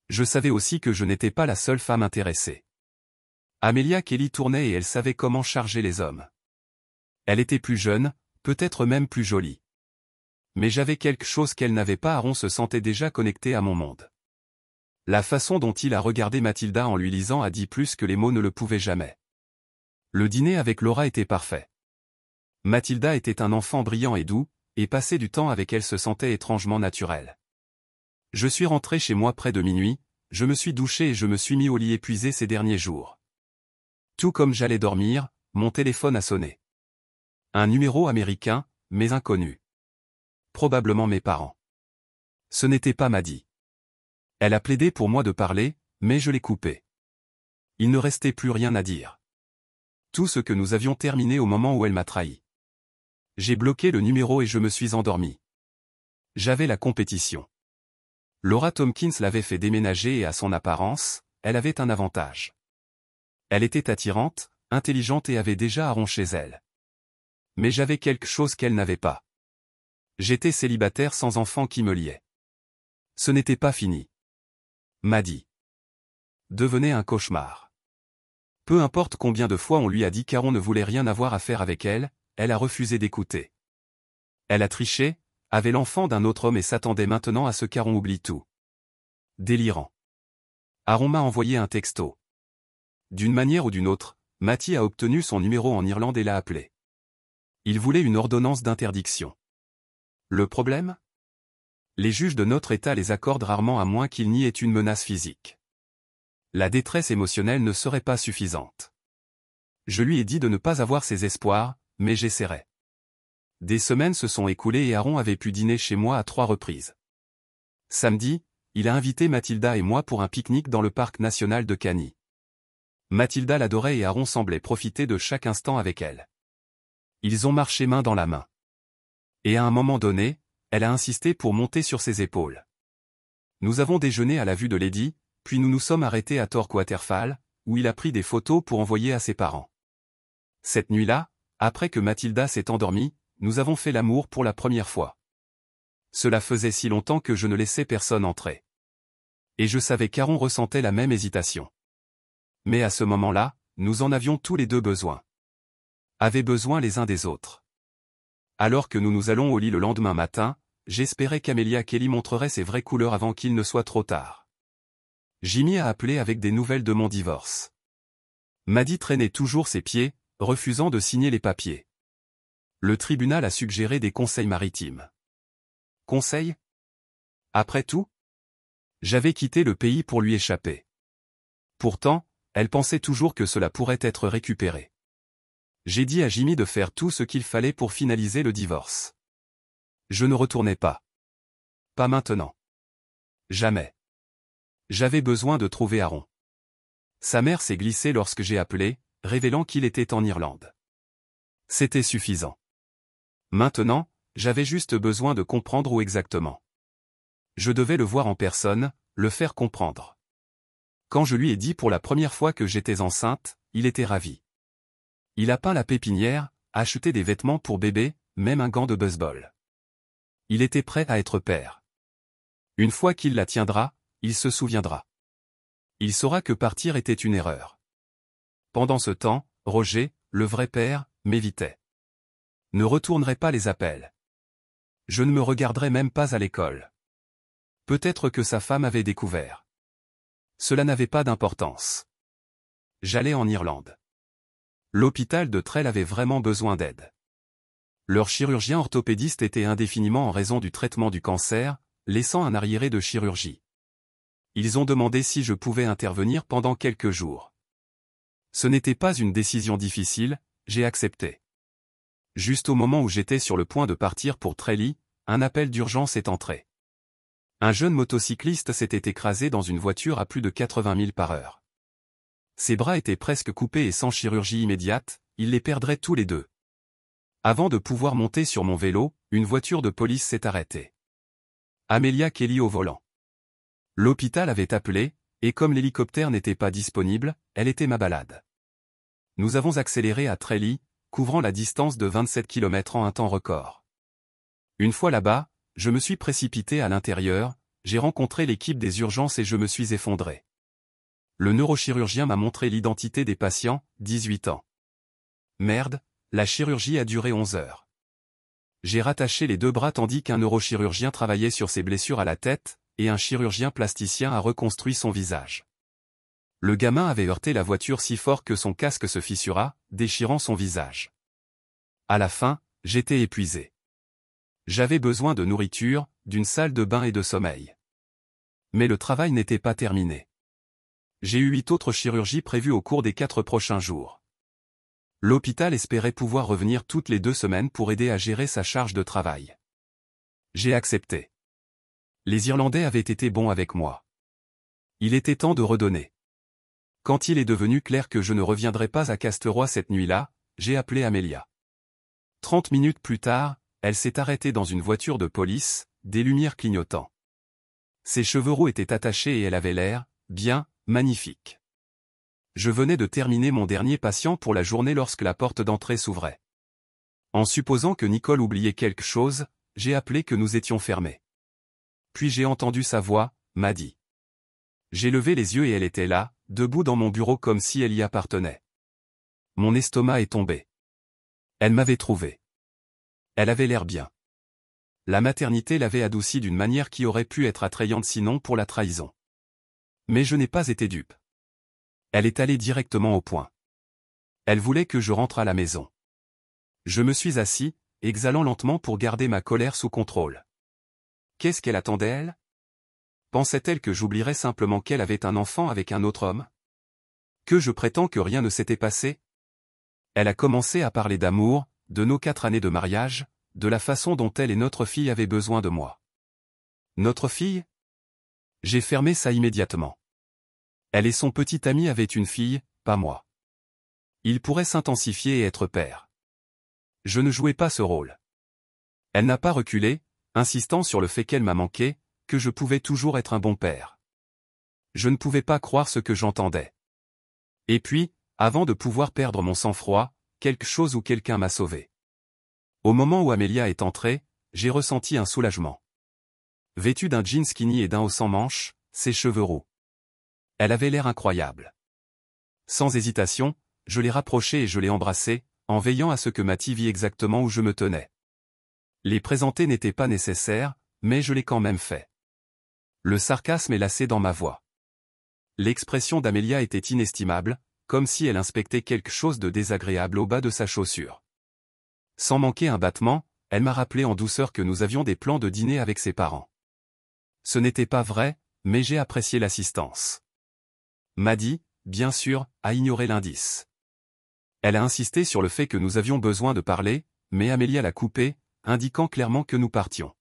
Je savais aussi que je n'étais pas la seule femme intéressée. Amelia Kelly tournait et elle savait comment charger les hommes. Elle était plus jeune, peut-être même plus jolie. Mais j'avais quelque chose qu'elle n'avait pas. Aaron se sentait déjà connecté à mon monde. La façon dont il a regardé Mathilda en lui lisant a dit plus que les mots ne le pouvaient jamais. Le dîner avec Laura était parfait. Mathilda était un enfant brillant et doux, et passer du temps avec elle se sentait étrangement naturel. Je suis rentré chez moi près de minuit, je me suis douché et je me suis mis au lit épuisé ces derniers jours. Tout comme j'allais dormir, mon téléphone a sonné. Un numéro américain, mais inconnu. Probablement mes parents. Ce n'était pas Maddy. Elle a plaidé pour moi de parler, mais je l'ai coupé. Il ne restait plus rien à dire. Tout ce que nous avions terminé au moment où elle m'a trahi. J'ai bloqué le numéro et je me suis endormi. J'avais la compétition. Laura Tompkins l'avait fait déménager et à son apparence, elle avait un avantage. Elle était attirante, intelligente et avait déjà Aaron chez elle. Mais j'avais quelque chose qu'elle n'avait pas. J'étais célibataire sans enfant qui me liait. Ce n'était pas fini. Maddy devenait un cauchemar. Peu importe combien de fois on lui a dit qu'Aaron ne voulait rien avoir à faire avec elle, elle a refusé d'écouter. Elle a triché, avait l'enfant d'un autre homme et s'attendait maintenant à ce qu'Aaron oublie tout. Délirant. Aaron m'a envoyé un texto. D'une manière ou d'une autre, Matty a obtenu son numéro en Irlande et l'a appelé. Il voulait une ordonnance d'interdiction. Le problème ? Les juges de notre État les accordent rarement à moins qu'il n'y ait une menace physique. La détresse émotionnelle ne serait pas suffisante. Je lui ai dit de ne pas avoir ses espoirs, mais j'essaierai. Des semaines se sont écoulées et Aaron avait pu dîner chez moi à 3 reprises. Samedi, il a invité Mathilda et moi pour un pique-nique dans le parc national de Cany. Mathilda l'adorait et Aaron semblait profiter de chaque instant avec elle. Ils ont marché main dans la main. Et à un moment donné, elle a insisté pour monter sur ses épaules. Nous avons déjeuné à la vue de Lady, puis nous nous sommes arrêtés à Torque Waterfall, où il a pris des photos pour envoyer à ses parents. Cette nuit-là, après que Mathilda s'est endormie, nous avons fait l'amour pour la première fois. Cela faisait si longtemps que je ne laissais personne entrer. Et je savais qu'Aaron ressentait la même hésitation. Mais à ce moment-là, nous en avions tous les deux besoin. Avaient besoin les uns des autres. Alors que nous nous allons au lit le lendemain matin, j'espérais qu'Amelia Kelly montrerait ses vraies couleurs avant qu'il ne soit trop tard. Jimmy a appelé avec des nouvelles de mon divorce. Maddy traînait toujours ses pieds, refusant de signer les papiers. Le tribunal a suggéré des conseils maritimes. Conseils ? Après tout ? J'avais quitté le pays pour lui échapper. Pourtant, elle pensait toujours que cela pourrait être récupéré. J'ai dit à Jimmy de faire tout ce qu'il fallait pour finaliser le divorce. Je ne retournais pas. Pas maintenant. Jamais. J'avais besoin de trouver Aaron. Sa mère s'est glissée lorsque j'ai appelé, révélant qu'il était en Irlande. C'était suffisant. Maintenant, j'avais juste besoin de comprendre où exactement. Je devais le voir en personne, le faire comprendre. Quand je lui ai dit pour la première fois que j'étais enceinte, il était ravi. Il a peint la pépinière, acheté des vêtements pour bébé, même un gant de baseball. Il était prêt à être père. Une fois qu'il la tiendra, il se souviendra. Il saura que partir était une erreur. Pendant ce temps, Roger, le vrai père, m'évitait. Ne retournerait pas les appels. Je ne me regarderais même pas à l'école. Peut-être que sa femme avait découvert. Cela n'avait pas d'importance. J'allais en Irlande. L'hôpital de Trell avait vraiment besoin d'aide. Leur chirurgien orthopédiste était indéfiniment en raison du traitement du cancer, laissant un arriéré de chirurgie. Ils ont demandé si je pouvais intervenir pendant quelques jours. Ce n'était pas une décision difficile, j'ai accepté. Juste au moment où j'étais sur le point de partir pour Tralee, un appel d'urgence est entré. Un jeune motocycliste s'était écrasé dans une voiture à plus de 80 000 par heure. Ses bras étaient presque coupés et sans chirurgie immédiate, il les perdrait tous les deux. Avant de pouvoir monter sur mon vélo, une voiture de police s'est arrêtée. Amelia Kelly au volant. L'hôpital avait appelé, et comme l'hélicoptère n'était pas disponible, elle était ma balade. Nous avons accéléré à Tralee, couvrant la distance de 27 km en un temps record. Une fois là-bas, je me suis précipité à l'intérieur, j'ai rencontré l'équipe des urgences et je me suis effondré. Le neurochirurgien m'a montré l'identité des patients, 18 ans. Merde, la chirurgie a duré 11 heures. J'ai rattaché les 2 bras tandis qu'un neurochirurgien travaillait sur ses blessures à la tête, et un chirurgien plasticien a reconstruit son visage. Le gamin avait heurté la voiture si fort que son casque se fissura, déchirant son visage. À la fin, j'étais épuisé. J'avais besoin de nourriture, d'une salle de bain et de sommeil. Mais le travail n'était pas terminé. J'ai eu 8 autres chirurgies prévues au cours des 4 prochains jours. L'hôpital espérait pouvoir revenir toutes les 2 semaines pour aider à gérer sa charge de travail. J'ai accepté. Les Irlandais avaient été bons avec moi. Il était temps de redonner. Quand il est devenu clair que je ne reviendrais pas à Casteroy cette nuit-là, j'ai appelé Amelia. 30 minutes plus tard, elle s'est arrêtée dans une voiture de police, des lumières clignotant. Ses cheveux roux étaient attachés et elle avait l'air, bien, magnifique. Je venais de terminer mon dernier patient pour la journée lorsque la porte d'entrée s'ouvrait. En supposant que Nicole oubliait quelque chose, j'ai appelé que nous étions fermés. Puis j'ai entendu sa voix, m'a dit. J'ai levé les yeux et elle était là, debout dans mon bureau comme si elle y appartenait. Mon estomac est tombé. Elle m'avait trouvé. Elle avait l'air bien. La maternité l'avait adoucie d'une manière qui aurait pu être attrayante sinon pour la trahison. Mais je n'ai pas été dupe. Elle est allée directement au point. Elle voulait que je rentre à la maison. Je me suis assis, exhalant lentement pour garder ma colère sous contrôle. Qu'est-ce qu'elle attendait elle? Pensait-elle que j'oublierais simplement qu'elle avait un enfant avec un autre homme? Que je prétends que rien ne s'était passé? Elle a commencé à parler d'amour, de nos 4 années de mariage, de la façon dont elle et notre fille avaient besoin de moi. Notre fille? J'ai fermé ça immédiatement. Elle et son petit ami avaient une fille, pas moi. Il pourrait s'intensifier et être père. Je ne jouais pas ce rôle. Elle n'a pas reculé, insistant sur le fait qu'elle m'a manqué, que je pouvais toujours être un bon père. Je ne pouvais pas croire ce que j'entendais. Et puis, avant de pouvoir perdre mon sang-froid, quelque chose ou quelqu'un m'a sauvé. Au moment où Amelia est entrée, j'ai ressenti un soulagement. Vêtue d'un jean skinny et d'un haut sans manches, ses cheveux roux. Elle avait l'air incroyable. Sans hésitation, je l'ai rapprochée et je l'ai embrassée, en veillant à ce que Matty vît exactement où je me tenais. Les présenter n'était pas nécessaire, mais je l'ai quand même fait. Le sarcasme est lassé dans ma voix. L'expression d'Amelia était inestimable, comme si elle inspectait quelque chose de désagréable au bas de sa chaussure. Sans manquer un battement, elle m'a rappelé en douceur que nous avions des plans de dîner avec ses parents. Ce n'était pas vrai, mais j'ai apprécié l'assistance. Maddy, bien sûr, a ignoré l'indice. Elle a insisté sur le fait que nous avions besoin de parler, mais Amelia l'a coupé, indiquant clairement que nous partions.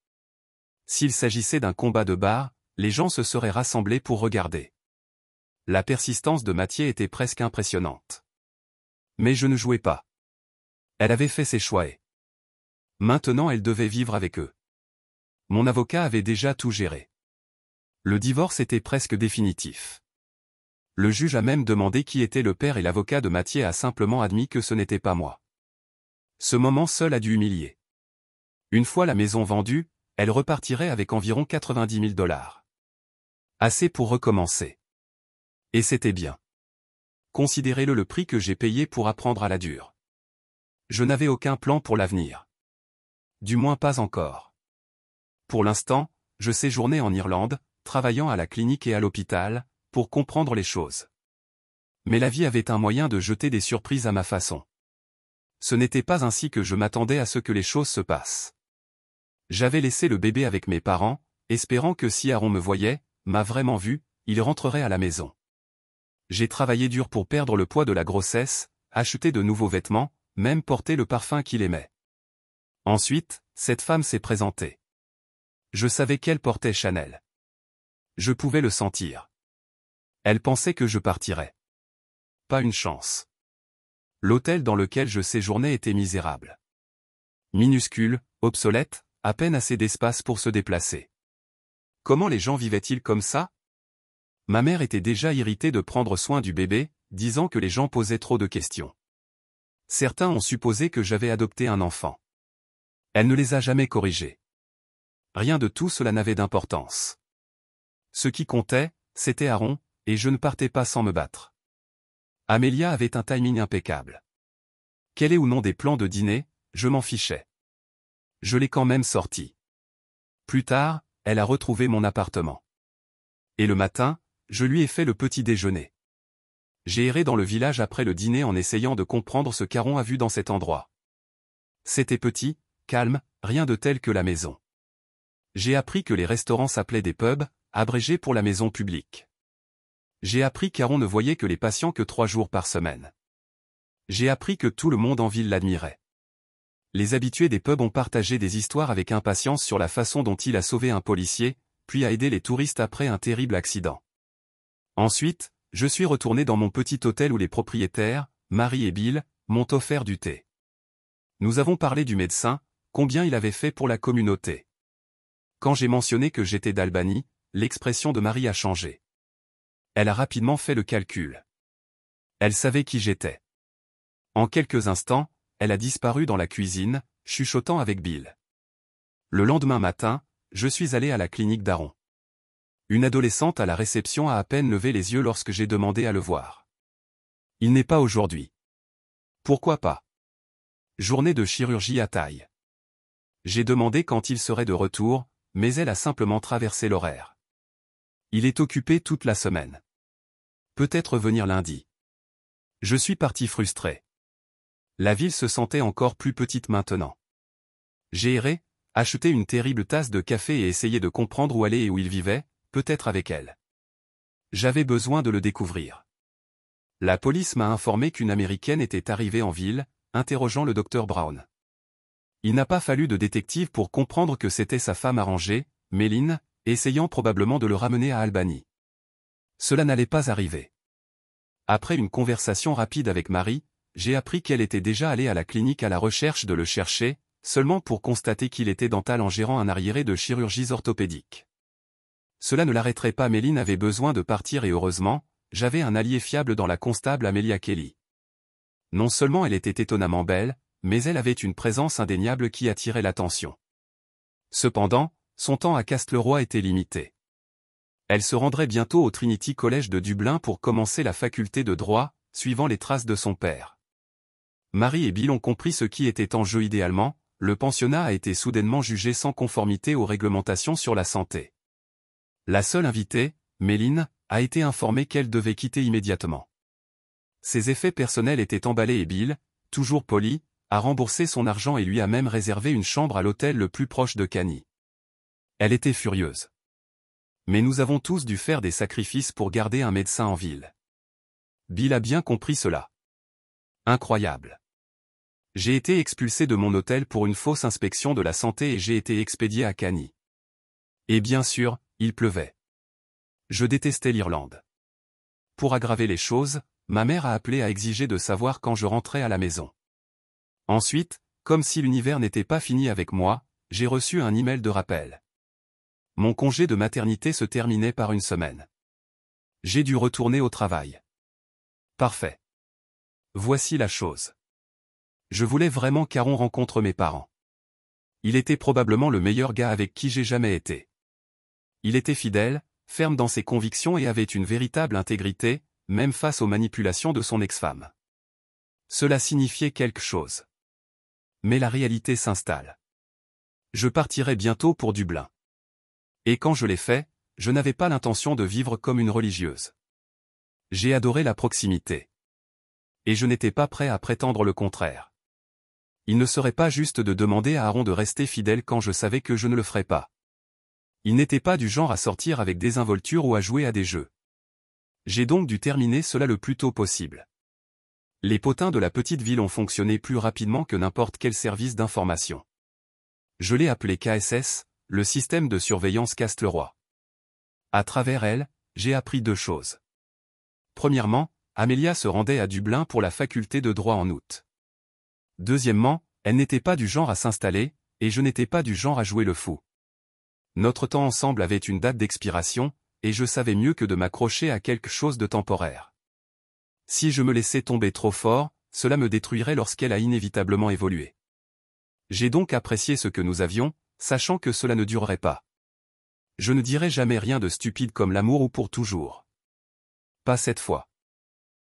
S'il s'agissait d'un combat de bar, les gens se seraient rassemblés pour regarder. La persistance de Mathieu était presque impressionnante. Mais je ne jouais pas. Elle avait fait ses choix et maintenant elle devait vivre avec eux. Mon avocat avait déjà tout géré. Le divorce était presque définitif. Le juge a même demandé qui était le père et l'avocat de Mathieu a simplement admis que ce n'était pas moi. Ce moment seul a dû humilier. Une fois la maison vendue, elle repartirait avec environ 90 000 $. Assez pour recommencer. Et c'était bien. Considérez-le le prix que j'ai payé pour apprendre à la dure. Je n'avais aucun plan pour l'avenir. Du moins pas encore. Pour l'instant, je séjournais en Irlande, travaillant à la clinique et à l'hôpital, pour comprendre les choses. Mais la vie avait un moyen de jeter des surprises à ma façon. Ce n'était pas ainsi que je m'attendais à ce que les choses se passent. J'avais laissé le bébé avec mes parents, espérant que si Aaron me voyait, m'a vraiment vu, il rentrerait à la maison. J'ai travaillé dur pour perdre le poids de la grossesse, acheter de nouveaux vêtements, même porter le parfum qu'il aimait. Ensuite, cette femme s'est présentée. Je savais qu'elle portait Chanel. Je pouvais le sentir. Elle pensait que je partirais. Pas une chance. L'hôtel dans lequel je séjournais était misérable. Minuscule, obsolète, à peine assez d'espace pour se déplacer. Comment les gens vivaient-ils comme ça? Ma mère était déjà irritée de prendre soin du bébé, disant que les gens posaient trop de questions. Certains ont supposé que j'avais adopté un enfant. Elle ne les a jamais corrigés. Rien de tout cela n'avait d'importance. Ce qui comptait, c'était Aaron, et je ne partais pas sans me battre. Amelia avait un timing impeccable. Qu'elle ait ou non des plans de dîner, je m'en fichais. Je l'ai quand même sortie. Plus tard, elle a retrouvé mon appartement. Et le matin, je lui ai fait le petit déjeuner. J'ai erré dans le village après le dîner en essayant de comprendre ce qu'Aaron a vu dans cet endroit. C'était petit, calme, rien de tel que la maison. J'ai appris que les restaurants s'appelaient des pubs, abrégé pour la maison publique. J'ai appris qu'Aaron ne voyait que les patients que 3 jours par semaine. J'ai appris que tout le monde en ville l'admirait. Les habitués des pubs ont partagé des histoires avec impatience sur la façon dont il a sauvé un policier, puis a aidé les touristes après un terrible accident. Ensuite, je suis retourné dans mon petit hôtel où les propriétaires, Marie et Bill, m'ont offert du thé. Nous avons parlé du médecin, combien il avait fait pour la communauté. Quand j'ai mentionné que j'étais d'Albanie, l'expression de Marie a changé. Elle a rapidement fait le calcul. Elle savait qui j'étais. En quelques instants, elle a disparu dans la cuisine, chuchotant avec Bill. Le lendemain matin, je suis allé à la clinique d'Aaron. Une adolescente à la réception a à peine levé les yeux lorsque j'ai demandé à le voir. Il n'est pas aujourd'hui. Pourquoi pas? Journée de chirurgie à taille. J'ai demandé quand il serait de retour, mais elle a simplement traversé l'horaire. Il est occupé toute la semaine. Peut-être venir lundi. Je suis parti frustré. La ville se sentait encore plus petite maintenant. J'ai erré, acheté une terrible tasse de café et essayé de comprendre où aller et où il vivait, peut-être avec elle. J'avais besoin de le découvrir. La police m'a informé qu'une Américaine était arrivée en ville, interrogeant le docteur Brown. Il n'a pas fallu de détective pour comprendre que c'était sa femme arrangée, Méline, essayant probablement de le ramener à Albany. Cela n'allait pas arriver. Après une conversation rapide avec Marie, j'ai appris qu'elle était déjà allée à la clinique à la recherche de le chercher, seulement pour constater qu'il était dental en gérant un arriéré de chirurgies orthopédiques. Cela ne l'arrêterait pas. Méline avait besoin de partir et heureusement, j'avais un allié fiable dans la constable Amelia Kelly. Non seulement elle était étonnamment belle, mais elle avait une présence indéniable qui attirait l'attention. Cependant, son temps à Castleroy était limité. Elle se rendrait bientôt au Trinity College de Dublin pour commencer la faculté de droit, suivant les traces de son père. Marie et Bill ont compris ce qui était en jeu idéalement, le pensionnat a été soudainement jugé sans conformité aux réglementations sur la santé. La seule invitée, Méline, a été informée qu'elle devait quitter immédiatement. Ses effets personnels étaient emballés et Bill, toujours poli, a remboursé son argent et lui a même réservé une chambre à l'hôtel le plus proche de Cany. Elle était furieuse. Mais nous avons tous dû faire des sacrifices pour garder un médecin en ville. Bill a bien compris cela. Incroyable. J'ai été expulsé de mon hôtel pour une fausse inspection de la santé et j'ai été expédié à Cany. Et bien sûr, il pleuvait. Je détestais l'Irlande. Pour aggraver les choses, ma mère a appelé à exiger de savoir quand je rentrais à la maison. Ensuite, comme si l'univers n'était pas fini avec moi, j'ai reçu un email de rappel. Mon congé de maternité se terminait par une semaine. J'ai dû retourner au travail. Parfait. Voici la chose. Je voulais vraiment qu'Aaron rencontre mes parents. Il était probablement le meilleur gars avec qui j'ai jamais été. Il était fidèle, ferme dans ses convictions et avait une véritable intégrité, même face aux manipulations de son ex-femme. Cela signifiait quelque chose. Mais la réalité s'installe. Je partirai bientôt pour Dublin. Et quand je l'ai fait, je n'avais pas l'intention de vivre comme une religieuse. J'ai adoré la proximité. Et je n'étais pas prêt à prétendre le contraire. Il ne serait pas juste de demander à Aaron de rester fidèle quand je savais que je ne le ferais pas. Il n'était pas du genre à sortir avec désinvolture ou à jouer à des jeux. J'ai donc dû terminer cela le plus tôt possible. Les potins de la petite ville ont fonctionné plus rapidement que n'importe quel service d'information. Je l'ai appelé KSS, le système de surveillance Castleroy. À travers elle, j'ai appris 2 choses. Premièrement, Amelia se rendait à Dublin pour la faculté de droit en août. Deuxièmement, elle n'était pas du genre à s'installer, et je n'étais pas du genre à jouer le fou. Notre temps ensemble avait une date d'expiration, et je savais mieux que de m'accrocher à quelque chose de temporaire. Si je me laissais tomber trop fort, cela me détruirait lorsqu'elle a inévitablement évolué. J'ai donc apprécié ce que nous avions, sachant que cela ne durerait pas. Je ne dirai jamais rien de stupide comme l'amour ou pour toujours. Pas cette fois.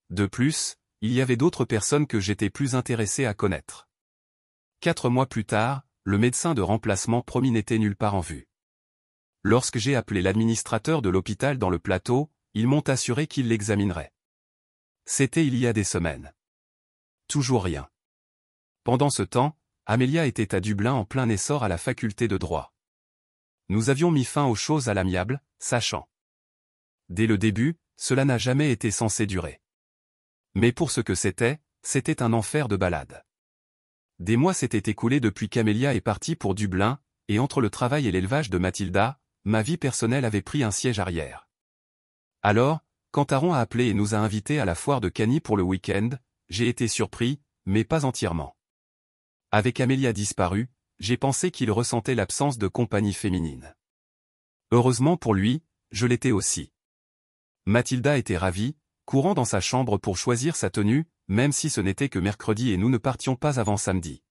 De plus, il y avait d'autres personnes que j'étais plus intéressé à connaître. 4 mois plus tard, le médecin de remplacement promis n'était nulle part en vue. Lorsque j'ai appelé l'administrateur de l'hôpital dans le plateau, ils m'ont assuré qu'ils l'examineraient. C'était il y a des semaines. Toujours rien. Pendant ce temps, Amélia était à Dublin en plein essor à la faculté de droit. Nous avions mis fin aux choses à l'amiable, sachant. Dès le début, cela n'a jamais été censé durer. Mais pour ce que c'était un enfer de balade. Des mois s'étaient écoulés depuis qu'Amélia est partie pour Dublin, et entre le travail et l'élevage de Mathilda, ma vie personnelle avait pris un siège arrière. Alors, quand Aaron a appelé et nous a invités à la foire de Cagny pour le week-end, j'ai été surpris, mais pas entièrement. Avec Amélia disparue, j'ai pensé qu'il ressentait l'absence de compagnie féminine. Heureusement pour lui, je l'étais aussi. Mathilda était ravie, courant dans sa chambre pour choisir sa tenue, même si ce n'était que mercredi et nous ne partions pas avant samedi.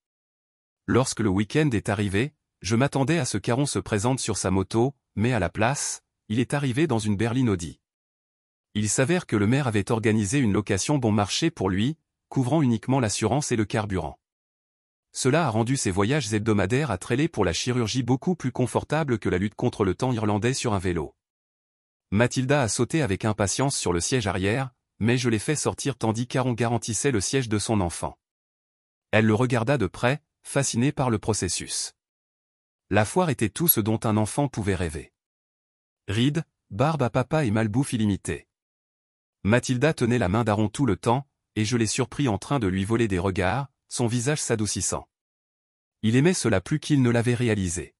Lorsque le week-end est arrivé, je m'attendais à ce qu'Aaron se présente sur sa moto, mais à la place, il est arrivé dans une berline Audi. Il s'avère que le maire avait organisé une location bon marché pour lui, couvrant uniquement l'assurance et le carburant. Cela a rendu ses voyages hebdomadaires à Tralee pour la chirurgie beaucoup plus confortables que la lutte contre le temps irlandais sur un vélo. Mathilda a sauté avec impatience sur le siège arrière, mais je l'ai fait sortir tandis qu'Aaron garantissait le siège de son enfant. Elle le regarda de près, fascinée par le processus. La foire était tout ce dont un enfant pouvait rêver. Rides, barbe à papa et malbouffe illimitée. Mathilda tenait la main d'Aaron tout le temps, et je l'ai surpris en train de lui voler des regards, son visage s'adoucissant. Il aimait cela plus qu'il ne l'avait réalisé.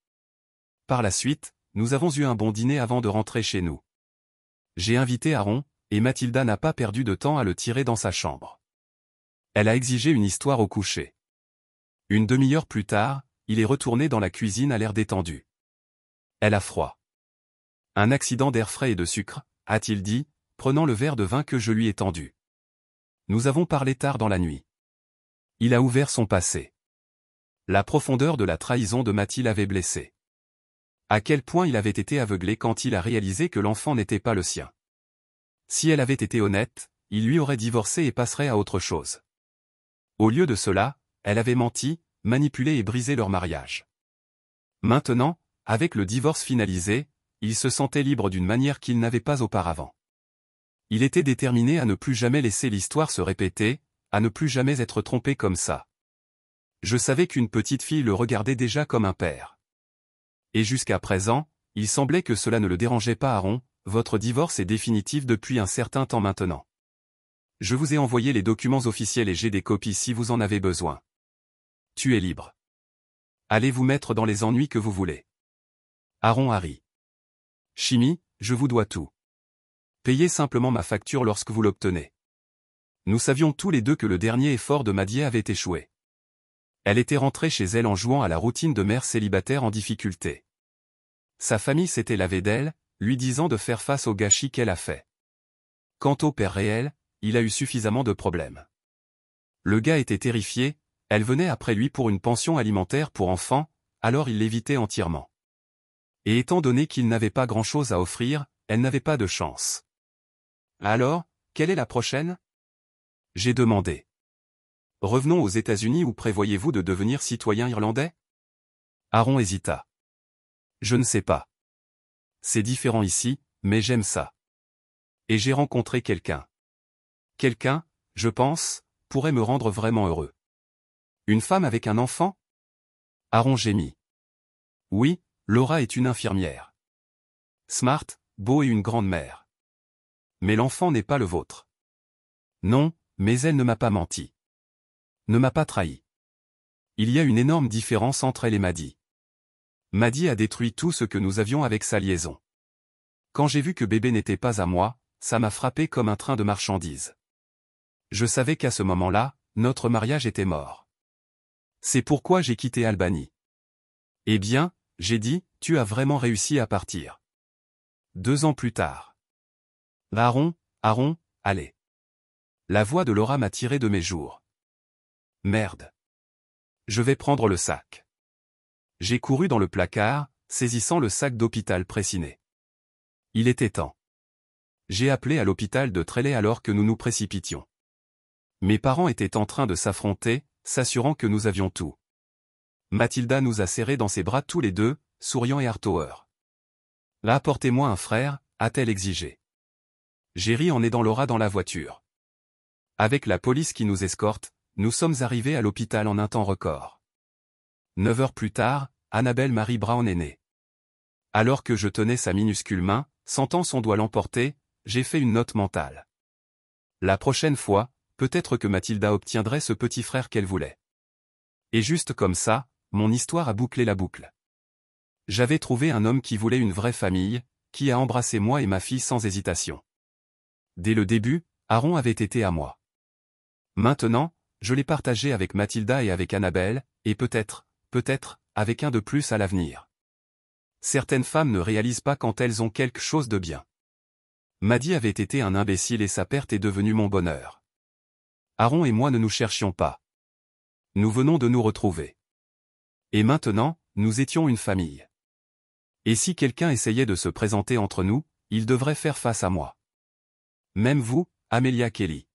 Par la suite, nous avons eu un bon dîner avant de rentrer chez nous. J'ai invité Aaron, et Mathilda n'a pas perdu de temps à le tirer dans sa chambre. Elle a exigé une histoire au coucher. Une demi-heure plus tard, il est retourné dans la cuisine à l'air détendu. Elle a froid. Un accident d'air frais et de sucre, a-t-il dit, prenant le verre de vin que je lui ai tendu. Nous avons parlé tard dans la nuit. Il a ouvert son passé. La profondeur de la trahison de Mathilde l'avait blessé. À quel point il avait été aveuglé quand il a réalisé que l'enfant n'était pas le sien. Si elle avait été honnête, il lui aurait divorcé et passerait à autre chose. Au lieu de cela, elle avait menti, manipulé et brisé leur mariage. Maintenant, avec le divorce finalisé, il se sentait libre d'une manière qu'il n'avait pas auparavant. Il était déterminé à ne plus jamais laisser l'histoire se répéter, à ne plus jamais être trompé comme ça. Je savais qu'une petite fille le regardait déjà comme un père. Et jusqu'à présent, il semblait que cela ne le dérangeait pas. Aaron, votre divorce est définitif depuis un certain temps maintenant. Je vous ai envoyé les documents officiels et j'ai des copies si vous en avez besoin. Tu es libre. Allez vous mettre dans les ennuis que vous voulez. Aaron a ri. Chimie, je vous dois tout. Payez simplement ma facture lorsque vous l'obtenez. Nous savions tous les deux que le dernier effort de Maddy avait échoué. Elle était rentrée chez elle en jouant à la routine de mère célibataire en difficulté. Sa famille s'était lavée d'elle, lui disant de faire face au gâchis qu'elle a fait. Quant au père réel, il a eu suffisamment de problèmes. Le gars était terrifié, elle venait après lui pour une pension alimentaire pour enfants, alors il l'évitait entièrement. Et étant donné qu'il n'avait pas grand-chose à offrir, elle n'avait pas de chance. Alors, quelle est la prochaine ? J'ai demandé. Revenons aux États-Unis ou prévoyez-vous de devenir citoyen irlandais ? Aaron hésita. Je ne sais pas. C'est différent ici, mais j'aime ça. Et j'ai rencontré quelqu'un. Quelqu'un, je pense, pourrait me rendre vraiment heureux. Une femme avec un enfant ? Aaron gémit. Oui, Laura est une infirmière. Smart, beau et une grande mère. Mais l'enfant n'est pas le vôtre. Non, mais elle ne m'a pas menti. Ne m'a pas trahi. Il y a une énorme différence entre elle et Maddy. Maddy a détruit tout ce que nous avions avec sa liaison. Quand j'ai vu que bébé n'était pas à moi, ça m'a frappé comme un train de marchandises. Je savais qu'à ce moment-là, notre mariage était mort. C'est pourquoi j'ai quitté Albany. Eh bien, j'ai dit, tu as vraiment réussi à partir. 2 ans plus tard. Aaron, allez. La voix de Laura m'a tiré de mes jours. Merde. Je vais prendre le sac. J'ai couru dans le placard, saisissant le sac d'hôpital Préciné. Il était temps. J'ai appelé à l'hôpital de Tralee alors que nous nous précipitions. Mes parents étaient en train de s'affronter, s'assurant que nous avions tout. Mathilda nous a serrés dans ses bras tous les deux, souriant et Hartower. Là, apportez-moi un frère, a-t-elle exigé. J'ai ri en aidant Laura dans la voiture. Avec la police qui nous escorte, nous sommes arrivés à l'hôpital en un temps record. 9 heures plus tard, Annabelle Marie Brown est née. Alors que je tenais sa minuscule main, sentant son doigt l'emporter, j'ai fait une note mentale. La prochaine fois, peut-être que Mathilda obtiendrait ce petit frère qu'elle voulait. Et juste comme ça, mon histoire a bouclé la boucle. J'avais trouvé un homme qui voulait une vraie famille, qui a embrassé moi et ma fille sans hésitation. Dès le début, Aaron avait été à moi. Maintenant, je l'ai partagé avec Mathilda et avec Annabelle, et peut-être, avec un de plus à l'avenir. Certaines femmes ne réalisent pas quand elles ont quelque chose de bien. Maddy avait été un imbécile et sa perte est devenue mon bonheur. Aaron et moi ne nous cherchions pas. Nous venons de nous retrouver. Et maintenant, nous étions une famille. Et si quelqu'un essayait de se présenter entre nous, il devrait faire face à moi. Même vous, Amelia Kelly.